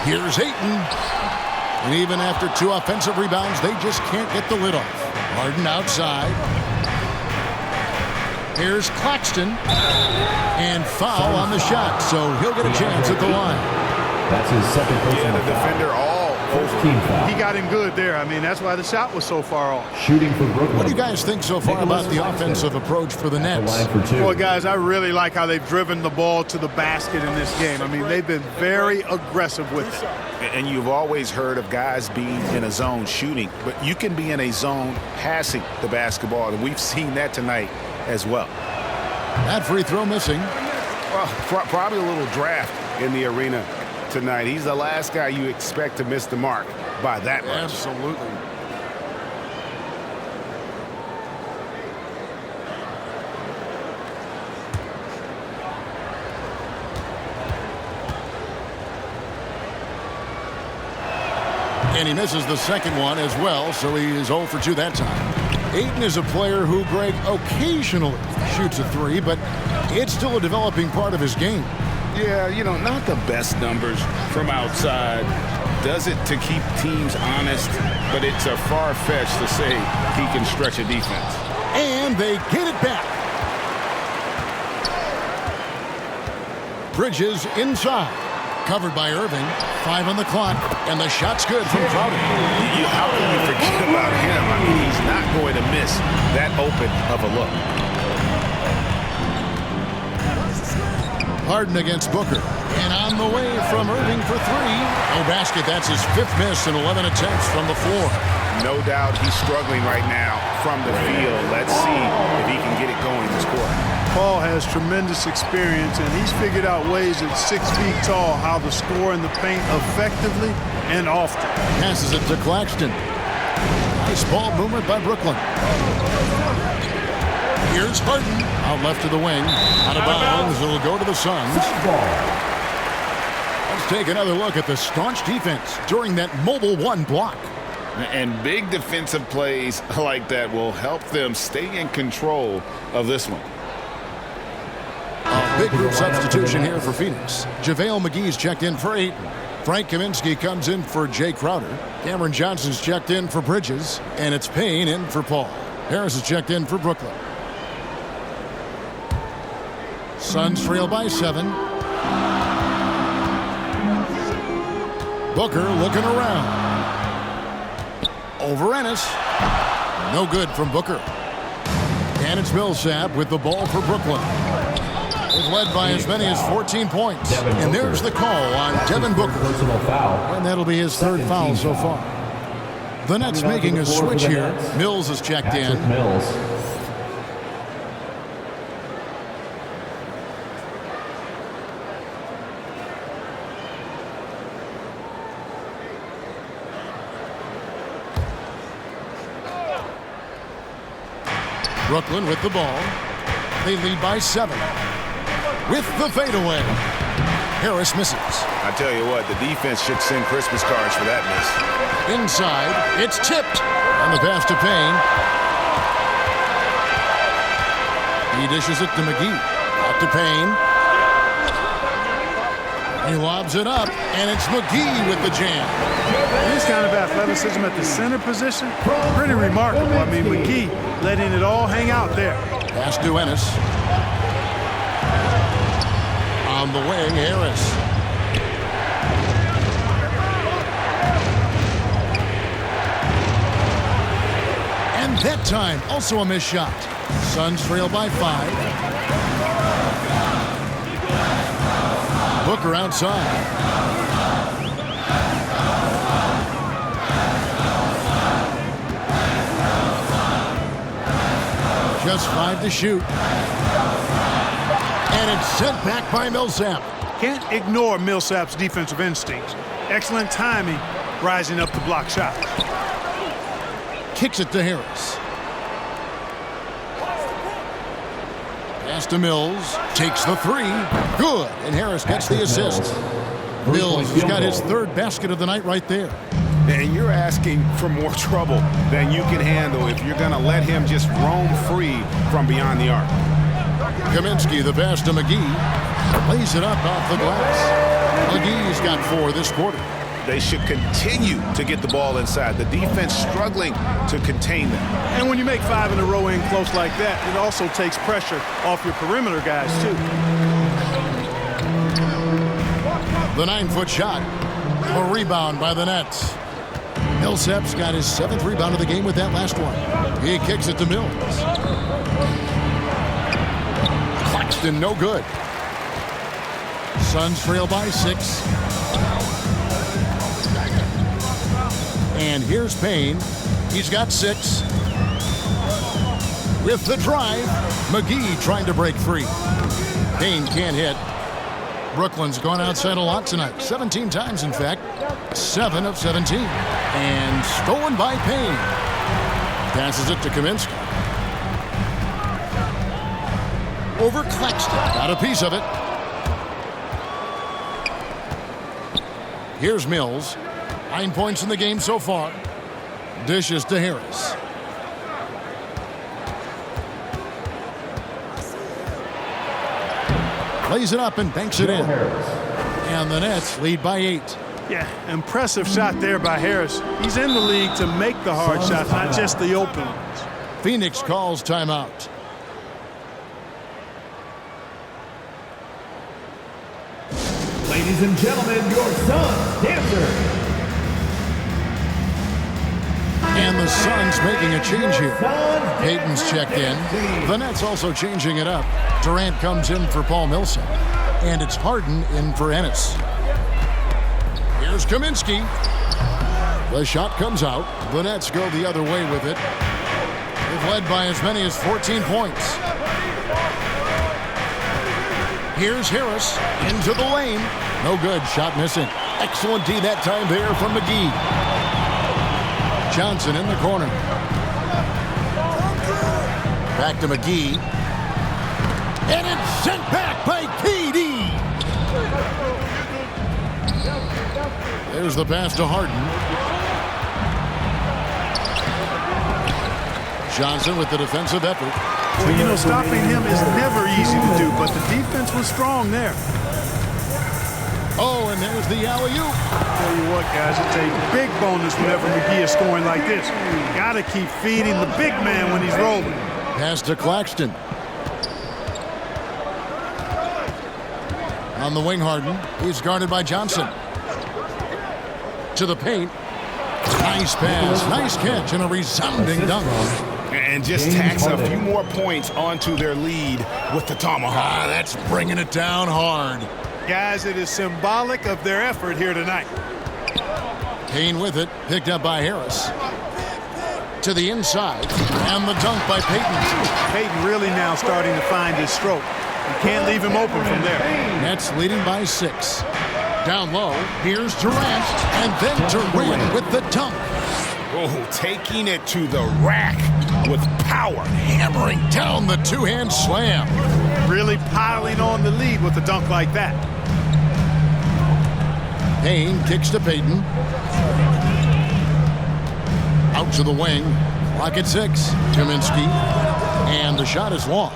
Here's Ayton. And even after 2 offensive rebounds, they just can't get the lid off. Harden outside. Here's Claxton. And foul on the shot, so he'll get a chance at the line. That's his second personal the defender all first team foul. He got him good there. I mean, that's why the shot was so far off. Shooting for Brooklyn. What do you guys think so far about the offensive approach for the Nets? Boy, guys, I really like how they've driven the ball to the basket in this game. I mean, they've been very aggressive with it. And you've always heard of guys being in a zone shooting, but you can be in a zone passing the basketball, and we've seen that tonight as well. That free throw missing. Well, probably a little draft in the arena tonight. He's the last guy you expect to miss the mark by that much. Absolutely. And he misses the second one as well, so he is 0 for 2 that time. Ayton is a player who, Greg, occasionally shoots a 3, but it's still a developing part of his game. Yeah, you know, not the best numbers from outside. Does it to keep teams honest, but it's a far-fetched to say he can stretch a defense. And they get it back. Bridges inside. Covered by Irving. 5 on the clock. And the shot's good from Crowder. How can you forget about him? I mean, he's not going to miss that open of a look. Harden against Booker. And on the way from Irving for 3. No basket. That's his 5th miss in 11 attempts from the floor. No doubt he's struggling right now from the field. Let's see if he can get it going this quarter. Paul has tremendous experience, and he's figured out ways at 6 feet tall how to score in the paint effectively and often. Passes it to Claxton. Nice ball movement by Brooklyn. Here's Harden. Out left to the wing. Out of bounds. It'll go to the Suns. Let's take another look at the staunch defense during that mobile 1 block. And big defensive plays like that will help them stay in control of this one. A big group substitution here for Phoenix. JaVale McGee's checked in for Ayton. Frank Kaminsky comes in for Jay Crowder. Cameron Johnson's checked in for Bridges. And it's Payne in for Paul. Harris is checked in for Brooklyn. Suns trail by 7. Booker looking around. Over Ennis. No good from Booker. And it's Millsap with the ball for Brooklyn. They've led by as many as 14 points. And there's the call on Devin Booker. And that'll be his 3rd foul so far. The Nets making a switch here. Mills is checked in. Brooklyn with the ball. They lead by 7. With the fadeaway. Harris misses. I tell you what, the defense should send Christmas cards for that miss. Inside, it's tipped. On the pass to Payne. He dishes it to McGee. Out to Payne. He lobs it up, and it's McGee with the jam. This kind of athleticism at the center position, pretty remarkable. I mean, McGee letting it all hang out there. Pass to Ennis. On the wing, Harris. And that time, also a missed shot. Suns trail by 5. Booker outside. Just 5 to shoot. And it's sent back by Millsap. Can't ignore Millsap's defensive instincts. Excellent timing, rising up to block shots. Kicks it to Harris. Pass to Mills. Takes the 3. Good. And Harris gets the assist. Mills has got his 3rd basket of the night right there. And you're asking for more trouble than you can handle if you're going to let him just roam free from beyond the arc. Kaminsky, the pass to McGee. Lays it up off the glass. McGee's got 4 this quarter. They should continue to get the ball inside. The defense struggling to contain them. And when you make 5 in a row in close like that, it also takes pressure off your perimeter guys, too. The 9-foot shot. A rebound by the Nets. Millsap's got his 7th rebound of the game with that last one. He kicks it to Mills. Claxton, no good. Suns trail by 6. And here's Payne. He's got 6. With the drive, McGee trying to break free. Payne can't hit. Brooklyn's gone outside a lot tonight. 17 times, in fact. 7 of 17. And stolen by Payne. Passes it to Kaminsky. Over Claxton. Got a piece of it. Here's Mills. 9 points in the game so far. Dishes to Harris. Lays it up and banks it in. And the Nets lead by 8. Yeah, impressive shot there by Harris. He's in the league to make the hard shots, not just the open ones. Phoenix calls timeout. Ladies and gentlemen, your Suns dancer. And the Suns making a change here. Payton's checked in. The Nets also changing it up. Durant comes in for Paul Millsap. And it's Harden in for Ennis. Here's Kaminsky. The shot comes out. The Nets go the other way with it. They've led by as many as 14 points. Here's Harris into the lane. No good. Shot missing. Excellent D that time there from McGee. Johnson in the corner. Back to McGee. And it's sent back by KD. There's the pass to Harden. Johnson with the defensive effort. Well, you know, stopping him is never easy to do, but the defense was strong there. Oh, and there's the alley-oop. Tell you what, guys, it's a big bonus whenever McGee is scoring like this. Got to keep feeding the big man when he's rolling. Pass to Claxton. On the wing, Harden. He's guarded by Johnson. To the paint. Nice pass, nice catch, and a resounding dunk. And just tacks a few more points onto their lead with the tomahawk. That's bringing it down hard. Guys, it is symbolic of their effort here tonight. Payne with it, picked up by Harris. To the inside, and the dunk by Payton. Payton really now starting to find his stroke. You can't leave him open from there. Nets leading by 6. Down low, here's Durant, and then Durant with the dunk. Oh, taking it to the rack with power. Hammering down the two-hand slam. Really piling on the lead with a dunk like that. Payne kicks to Payton. Out to the wing. Clock at 6. Kaminsky. And the shot is long.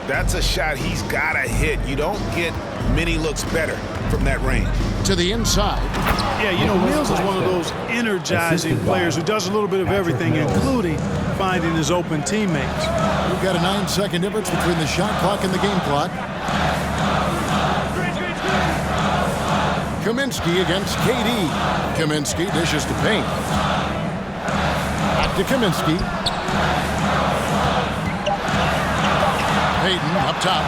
That's a shot he's got to hit. You don't get many looks better from that range. To the inside. Yeah, you know, Mills is one of those energizing players who does a little bit of everything, including finding his open teammates. We've got a 9-second difference between the shot clock and the game clock. Kaminsky against KD. Kaminsky dishes to Payne. Back to Kaminsky. Payton up top.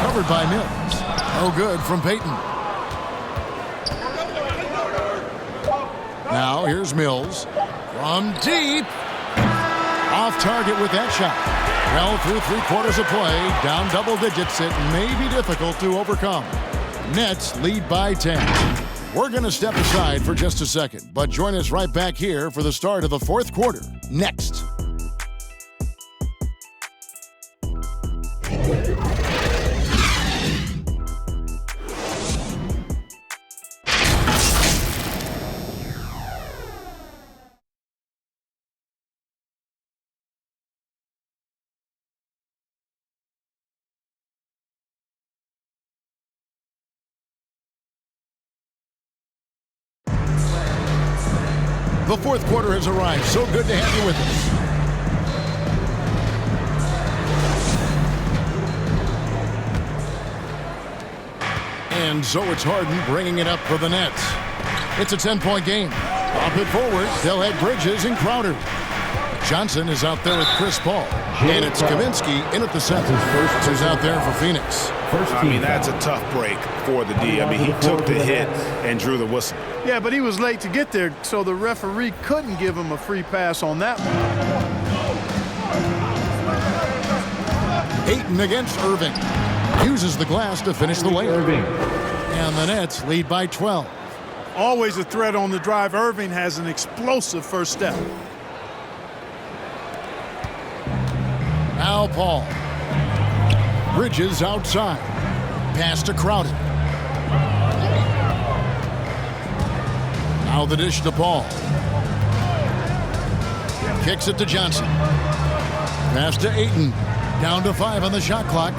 Covered by Mills. No good from Payton. Now here's Mills. From deep. Off target with that shot. Well, through 3/4 of play, down double digits, it may be difficult to overcome. Nets lead by 10. We're going to step aside for just a second, but join us right back here for the start of the fourth quarter. Next. The fourth quarter has arrived. So good to have you with us. And so it's Harden bringing it up for the Nets. It's a 10-point game. Pop it forward. They'll have Bridges and Crowder. Johnson is out there with Chris Paul. And it's Kaminsky in at the center. Who's out there for Phoenix. I mean, that's a tough break for the D. I mean, he took the hit and drew the whistle. Yeah, but he was late to get there, so the referee couldn't give him a free pass on that one. Ayton against Irving. Uses the glass to finish the layup. And the Nets lead by 12. Always a threat on the drive. Irving has an explosive first step. Now Paul. Bridges outside. Pass to Crowder. Now the dish to Paul. Kicks it to Johnson. Pass to Ayton. Down to 5 on the shot clock.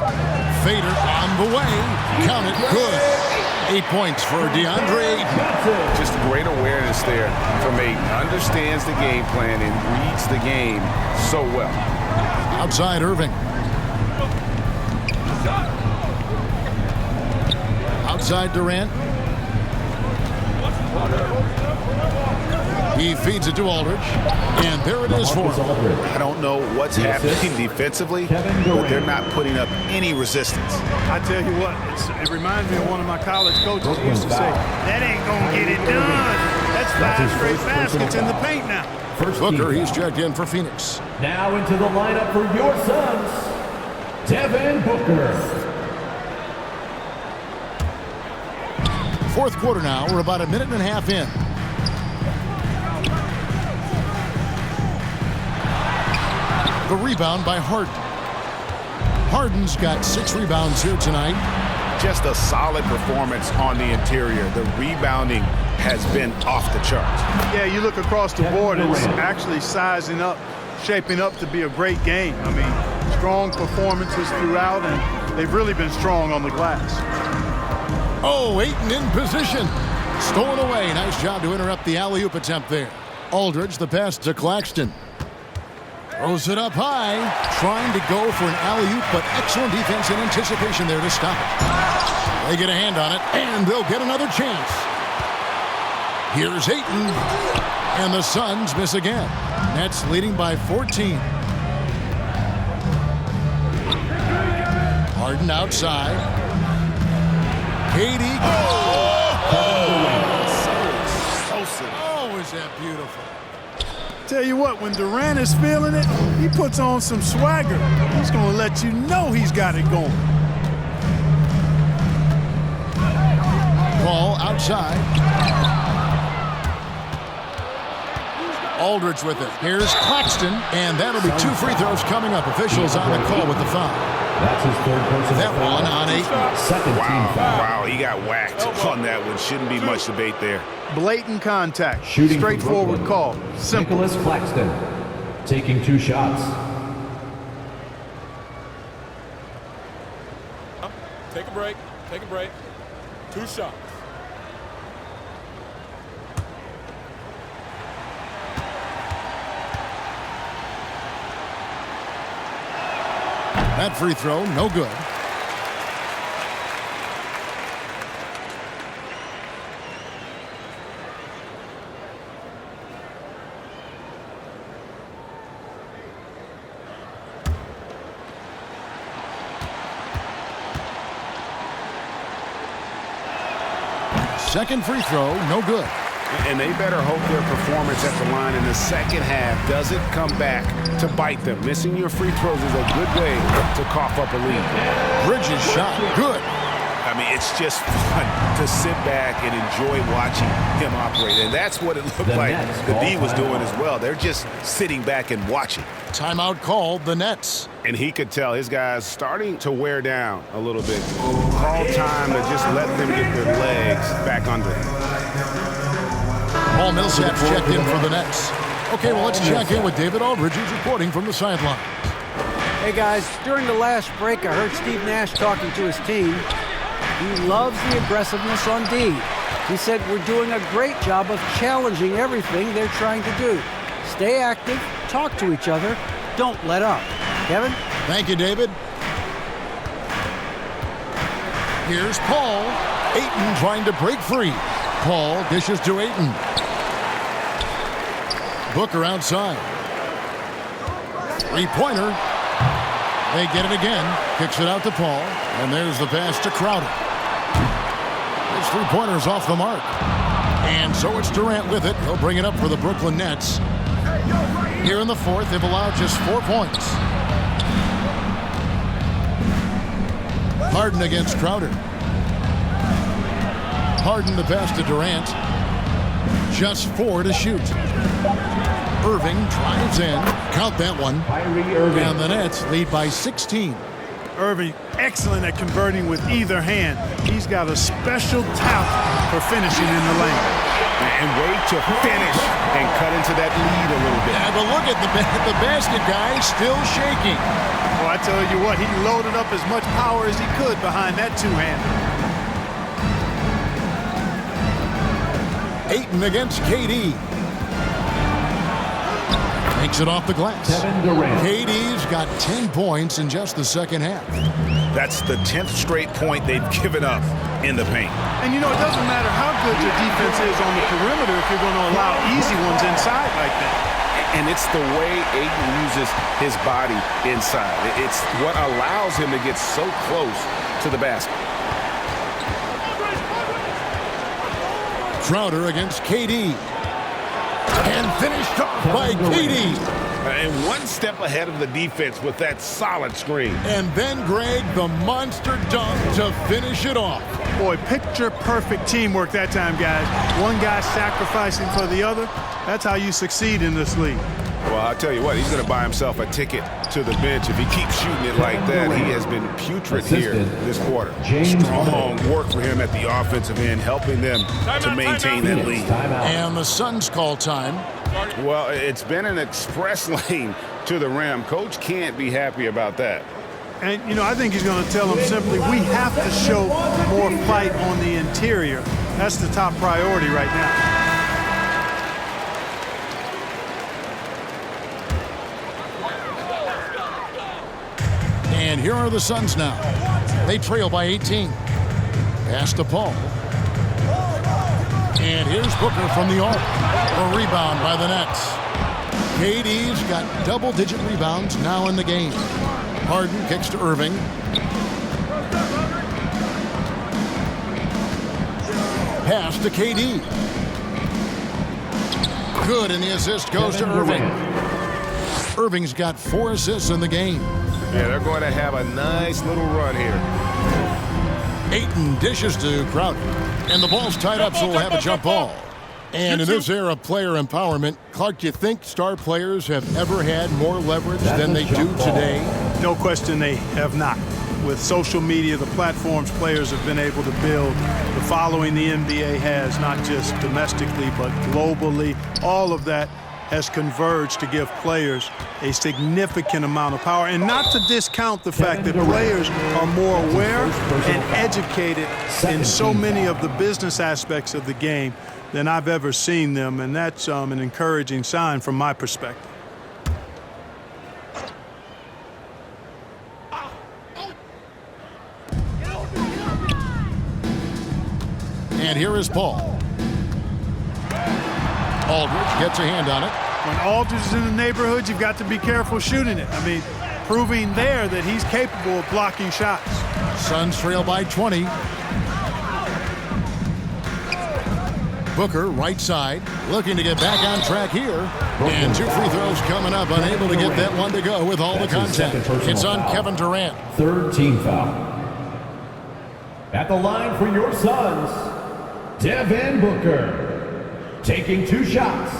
Fader on the way. Count it. Good. 8 points for DeAndre Ayton. Just great awareness there from Ayton. Understands the game plan and reads the game so well. Outside Irving. Outside Durant. He feeds it to Aldridge. And there it is for him. I don't know what's happening defensively, but they're not putting up any resistance. I tell you what, it reminds me of one of my college coaches who used to say, that ain't going to get it done. That's 5 straight baskets in the paint now. Booker, he's checked in for Phoenix. Now into the lineup for your Suns, Devin Booker. Fourth quarter now. We're about a minute and a half in. The rebound by Harden. Harden's got 6 rebounds here tonight. Just a solid performance on the interior. The rebounding has been off the charts. Yeah, you look across the board, it's actually sizing up, shaping up to be a great game. I mean, strong performances throughout, and they've really been strong on the glass. Oh, Ayton in position. Stolen away. Nice job to interrupt the alley-oop attempt there. Aldridge, the pass to Claxton. Throws it up high. Trying to go for an alley-oop, but excellent defense and anticipation there to stop it. They get a hand on it, and they'll get another chance. Here's Ayton. And the Suns miss again. Nets leading by 14. Harden outside. KD. Oh, is that beautiful. Tell you what, when Durant is feeling it, he puts on some swagger. He's going to let you know he's got it going. Ball outside. Aldridge with it. Here's Claxton, and that'll be 2 free throws coming up. Officials on the call with the foul. That's his third personal that one on Ayton. Wow, he got whacked on that one. Shouldn't be much debate there. Blatant contact. Shooting straightforward call. Simple. Nicholas Claxton taking 2 shots. Take a break. Take a break. 2 shots. That free throw, no good. Second free throw, no good. And they better hope their performance at the line in the second half doesn't come back to bite them. Missing your free throws is a good way to cough up a lead. Bridges shot, good. I mean, it's just fun to sit back and enjoy watching him operate. And that's what it looked like the D was doing as well. They're just sitting back and watching. Timeout called, the Nets. And he could tell his guys starting to wear down a little bit. Call time to just let them get their legs back under them. Paul Millsap's checked in for the Nets. Okay, well, let's check in with David Aldridge, who's reporting from the sideline. Hey, guys, during the last break, I heard Steve Nash talking to his team. He loves the aggressiveness on D. He said we're doing a great job of challenging everything they're trying to do. Stay active, talk to each other, don't let up. Kevin? Thank you, David. Here's Paul. Ayton trying to break free. Paul dishes to Ayton. Booker outside. Three-pointer. They get it again. Kicks it out to Paul. And there's the pass to Crowder. His three-pointer's off the mark. And so it's Durant with it. He'll bring it up for the Brooklyn Nets. Here in the fourth, they've allowed just 4 points. Harden against Crowder. Harden the pass to Durant. Just 4 to shoot. Irving drives in. Count that one. And the Nets lead by 16. Irving, excellent at converting with either hand. He's got a special talent for finishing in the lane. And wait to finish and cut into that lead a little bit. Yeah, but look at the basket guy still shaking. Well, I tell you what, he loaded up as much power as he could behind that two-hander. Ayton against KD. Takes it off the glass. KD's got 10 points in just the second half. That's the 10th straight point they've given up in the paint. And you know, it doesn't matter how good your defense is on the perimeter if you're going to allow easy ones inside like that. And it's the way Ayton uses his body inside. It's what allows him to get so close to the basket. Crowder against KD. And finished off by KD. And one step ahead of the defense with that solid screen. And then Greg, the monster dunk to finish it off. Boy, picture-perfect teamwork that time, guys. One guy sacrificing for the other. That's how you succeed in this league. Well, I'll tell you what, he's going to buy himself a ticket to the bench if he keeps shooting it like that. He has been putrid here this quarter. Strong work for him at the offensive end, helping them to maintain that lead. And the Suns call time. Well, it's been an express lane to the rim. Coach can't be happy about that. And, you know, I think he's going to tell them simply, we have to show more fight on the interior. That's the top priority right now. And here are the Suns now. They trail by 18. Pass to Paul. And here's Booker from the arc. A rebound by the Nets. KD's got double-digit rebounds now in the game. Harden kicks to Irving. Pass to KD. Good, and the assist goes to Irving. Irving's got 4 assists in the game. Yeah, they're going to have a nice little run here. Ayton dishes to Crowder. And the ball's tied up, so we'll have a jump ball. And in this era of player empowerment, Clark, do you think star players have ever had more leverage than they do today? No question they have not. With social media, the platforms players have been able to build, the following the NBA has, not just domestically, but globally, all of that has converged to give players a significant amount of power. And not to discount the fact that players are more aware and educated in so many of the business aspects of the game than I've ever seen them, and that's an encouraging sign from my perspective. And here is Paul. Aldridge gets a hand on it. When Aldridge is in the neighborhood, you've got to be careful shooting it. I mean, proving there that he's capable of blocking shots. Suns trail by 20. Booker, right side, looking to get back on track here. And 2 free throws coming up, unable to get that one to go with all the contact. It's on Kevin Durant. 3rd team foul. At the line for your Suns, Devin Booker, taking 2 shots.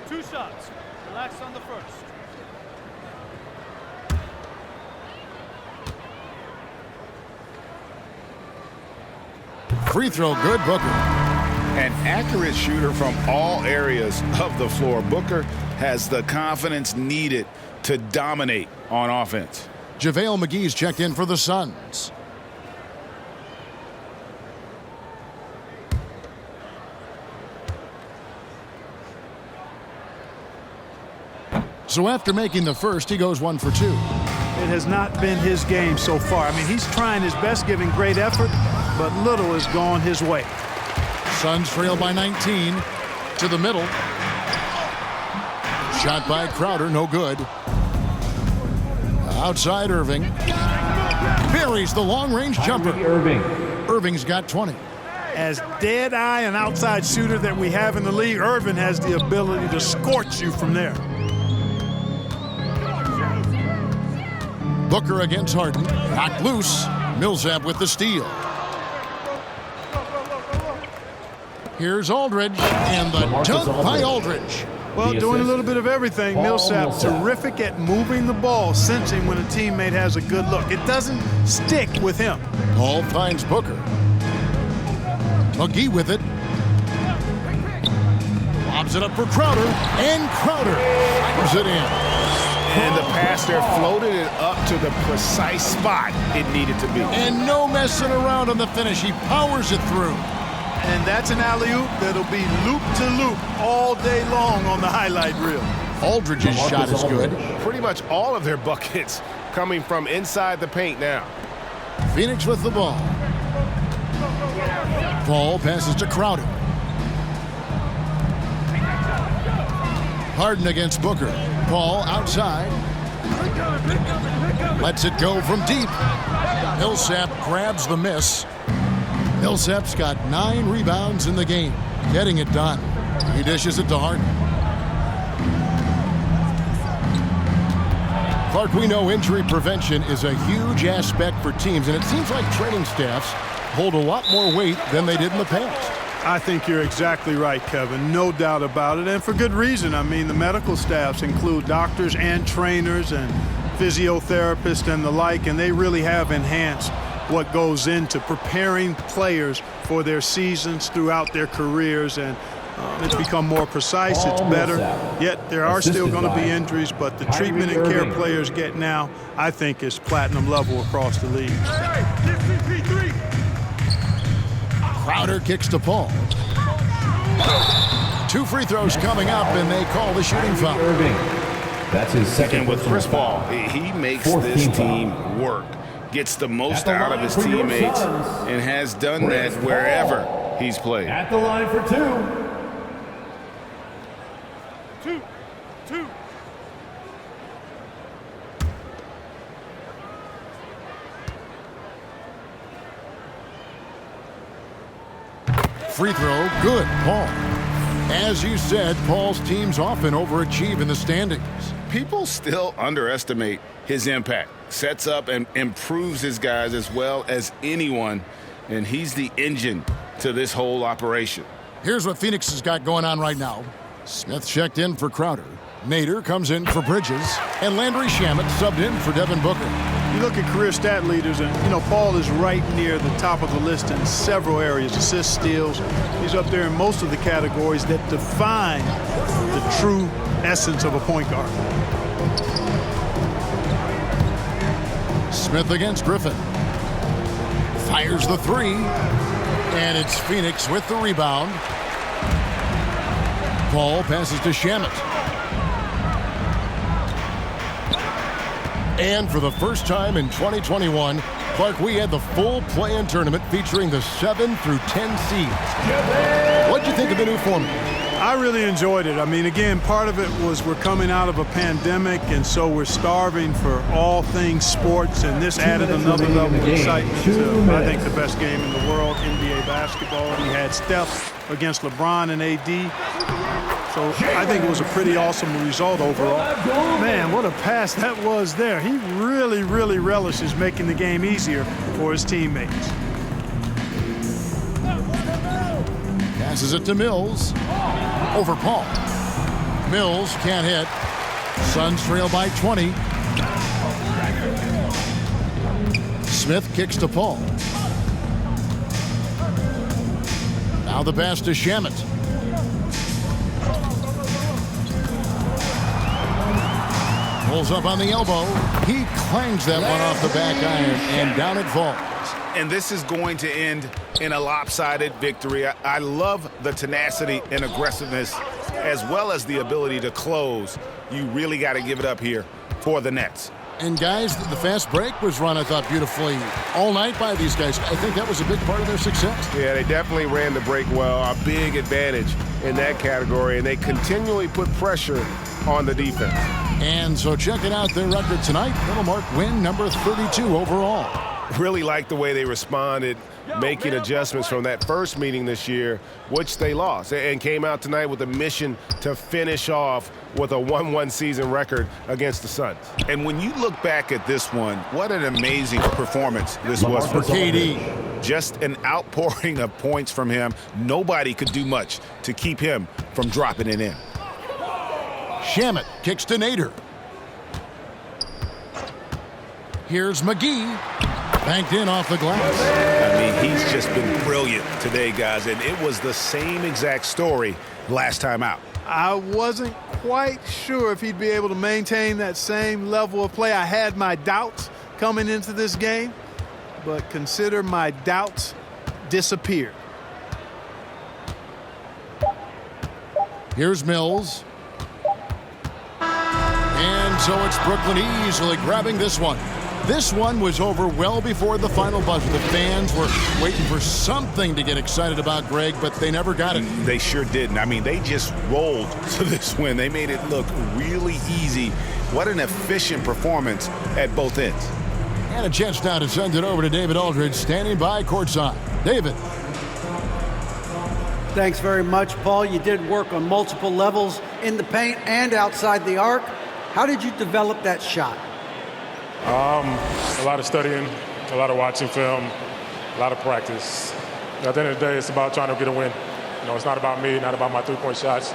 Two shots. Relax on the first. Free throw good, Booker. An accurate shooter from all areas of the floor. Booker has the confidence needed to dominate on offense. JaVale McGee's checked in for the Suns. So after making the first, he goes 1 for 2. It has not been his game so far. I mean, he's trying his best, giving great effort, but little has gone his way. Suns trail by 19 to the middle. Shot by Crowder, no good. Outside Irving. Buries the long-range jumper. Irving's got 20. As dead-eye and outside shooter that we have in the league, Irving has the ability to scorch you from there. Booker against Harden. Knocked loose. Millsap with the steal. Here's Aldridge, and the dunk by Aldridge. Well, doing a little bit of everything. Millsap, terrific at moving the ball, sensing when a teammate has a good look. It doesn't stick with him. Paul finds Booker. McGee with it. Lobs it up for Crowder, and Crowder fires it in. And the pass there floated it up to the precise spot it needed to be. And no messing around on the finish. He powers it through. And that's an alley-oop that'll be loop-to-loop all day long on the highlight reel. Aldridge's shot is good. Pretty much all of their buckets coming from inside the paint now. Phoenix with the ball. Paul passes to Crowder. Harden against Booker. Paul outside. Lets it go from deep. Millsap grabs the miss. Millsap's got 9 rebounds in the game. Getting it done. He dishes it to Harden. Clark, we know injury prevention is a huge aspect for teams, and it seems like training staffs hold a lot more weight than they did in the past. I think you're exactly right, Kevin. No doubt about it, and for good reason. I mean, the medical staffs include doctors and trainers and physiotherapists and the like, and they really have enhanced what goes into preparing players for their seasons throughout their careers, and it's become more precise, it's better. Yet there are still going to be injuries, but the treatment and care players get now, I think, is platinum level across the league. Crowder kicks to Paul. 2 free throws coming up, and they call the shooting foul. That's his second. And with Chris Paul, he makes this team work. Gets the most out of his teammates and has done that wherever he's played. At the line for 2. Free throw, good, Paul. As you said, Paul's teams often overachieve in the standings. People still underestimate his impact. Sets up and improves his guys as well as anyone, and he's the engine to this whole operation. Here's what Phoenix has got going on right now. Smith checked in for Crowder. Nader comes in for Bridges, and Landry Shamet subbed in for Devin Booker. You look at career stat leaders, and, you know, Paul is right near the top of the list in several areas, assists, steals. He's up there in most of the categories that define the true essence of a point guard. Smith against Griffin. Fires the three. And it's Phoenix with the rebound. Paul passes to Shamet. And for the first time in 2021, Clark, we had the full play-in tournament featuring the 7 through 10 seeds. What'd you think of the new format? I really enjoyed it. I mean, again, part of it was we're coming out of a pandemic, and so we're starving for all things sports, and this added another level of excitement to, I think, the best game in the world, NBA basketball. We had Steph against LeBron and AD. So I think it was a pretty awesome result overall. Man, what a pass that was there. He really, really relishes making the game easier for his teammates. Passes it to Mills. Over Paul. Mills can't hit. Suns trail by 20. Smith kicks to Paul. Now the pass to Shamet. Pulls up on the elbow. He clangs that one off the back iron, and down it falls. And this is going to end in a lopsided victory. I love the tenacity and aggressiveness as well as the ability to close. You really got to give it up here for the Nets. And guys, the fast break was run, I thought, beautifully all night by these guys. I think that was a big part of their success. Yeah, they definitely ran the break well. A big advantage in that category, and they continually put pressure on the defense. And so checking out their record tonight, that'll mark win number 32 overall. Really like the way they responded, making adjustments from that first meeting this year, which they lost, and came out tonight with a mission to finish off with a 1-1 season record against the Suns. And when you look back at this one, what an amazing performance this was for KD. Just an outpouring of points from him. Nobody could do much to keep him from dropping it in. Shamet kicks to Nader. Here's McGee. Banked in off the glass. I mean, he's just been brilliant today, guys, and it was the same exact story last time out. I wasn't quite sure if he'd be able to maintain that same level of play. I had my doubts coming into this game, but consider my doubts disappeared. Here's Mills. And so it's Brooklyn easily grabbing this one. This one was over well before the final buzzer. The fans were waiting for something to get excited about, Greg, but they never got it. They sure didn't. I mean, they just rolled to this win. They made it look really easy. What an efficient performance at both ends. And a chance now to send it over to David Aldridge, standing by courtside. David. Thanks very much, Paul. You did work on multiple levels in the paint and outside the arc. How did you develop that shot? A lot of studying, a lot of watching film, a lot of practice. At the end of the day, it's about trying to get a win. You know, it's not about me, not about my three-point shots.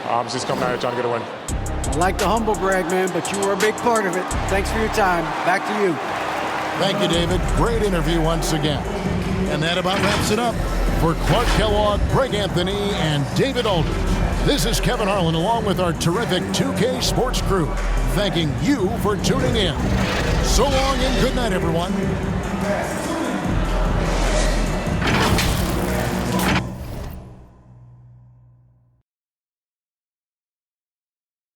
I'm just coming out here trying to get a win. I like the humble brag, man, but you were a big part of it. Thanks for your time. Back to you. Thank you, David. Great interview once again. And that about wraps it up. For Clark Kellogg, Greg Anthony, and David Aldridge, this is Kevin Harlan along with our terrific 2K Sports crew, thanking you for tuning in. So long and good night, everyone.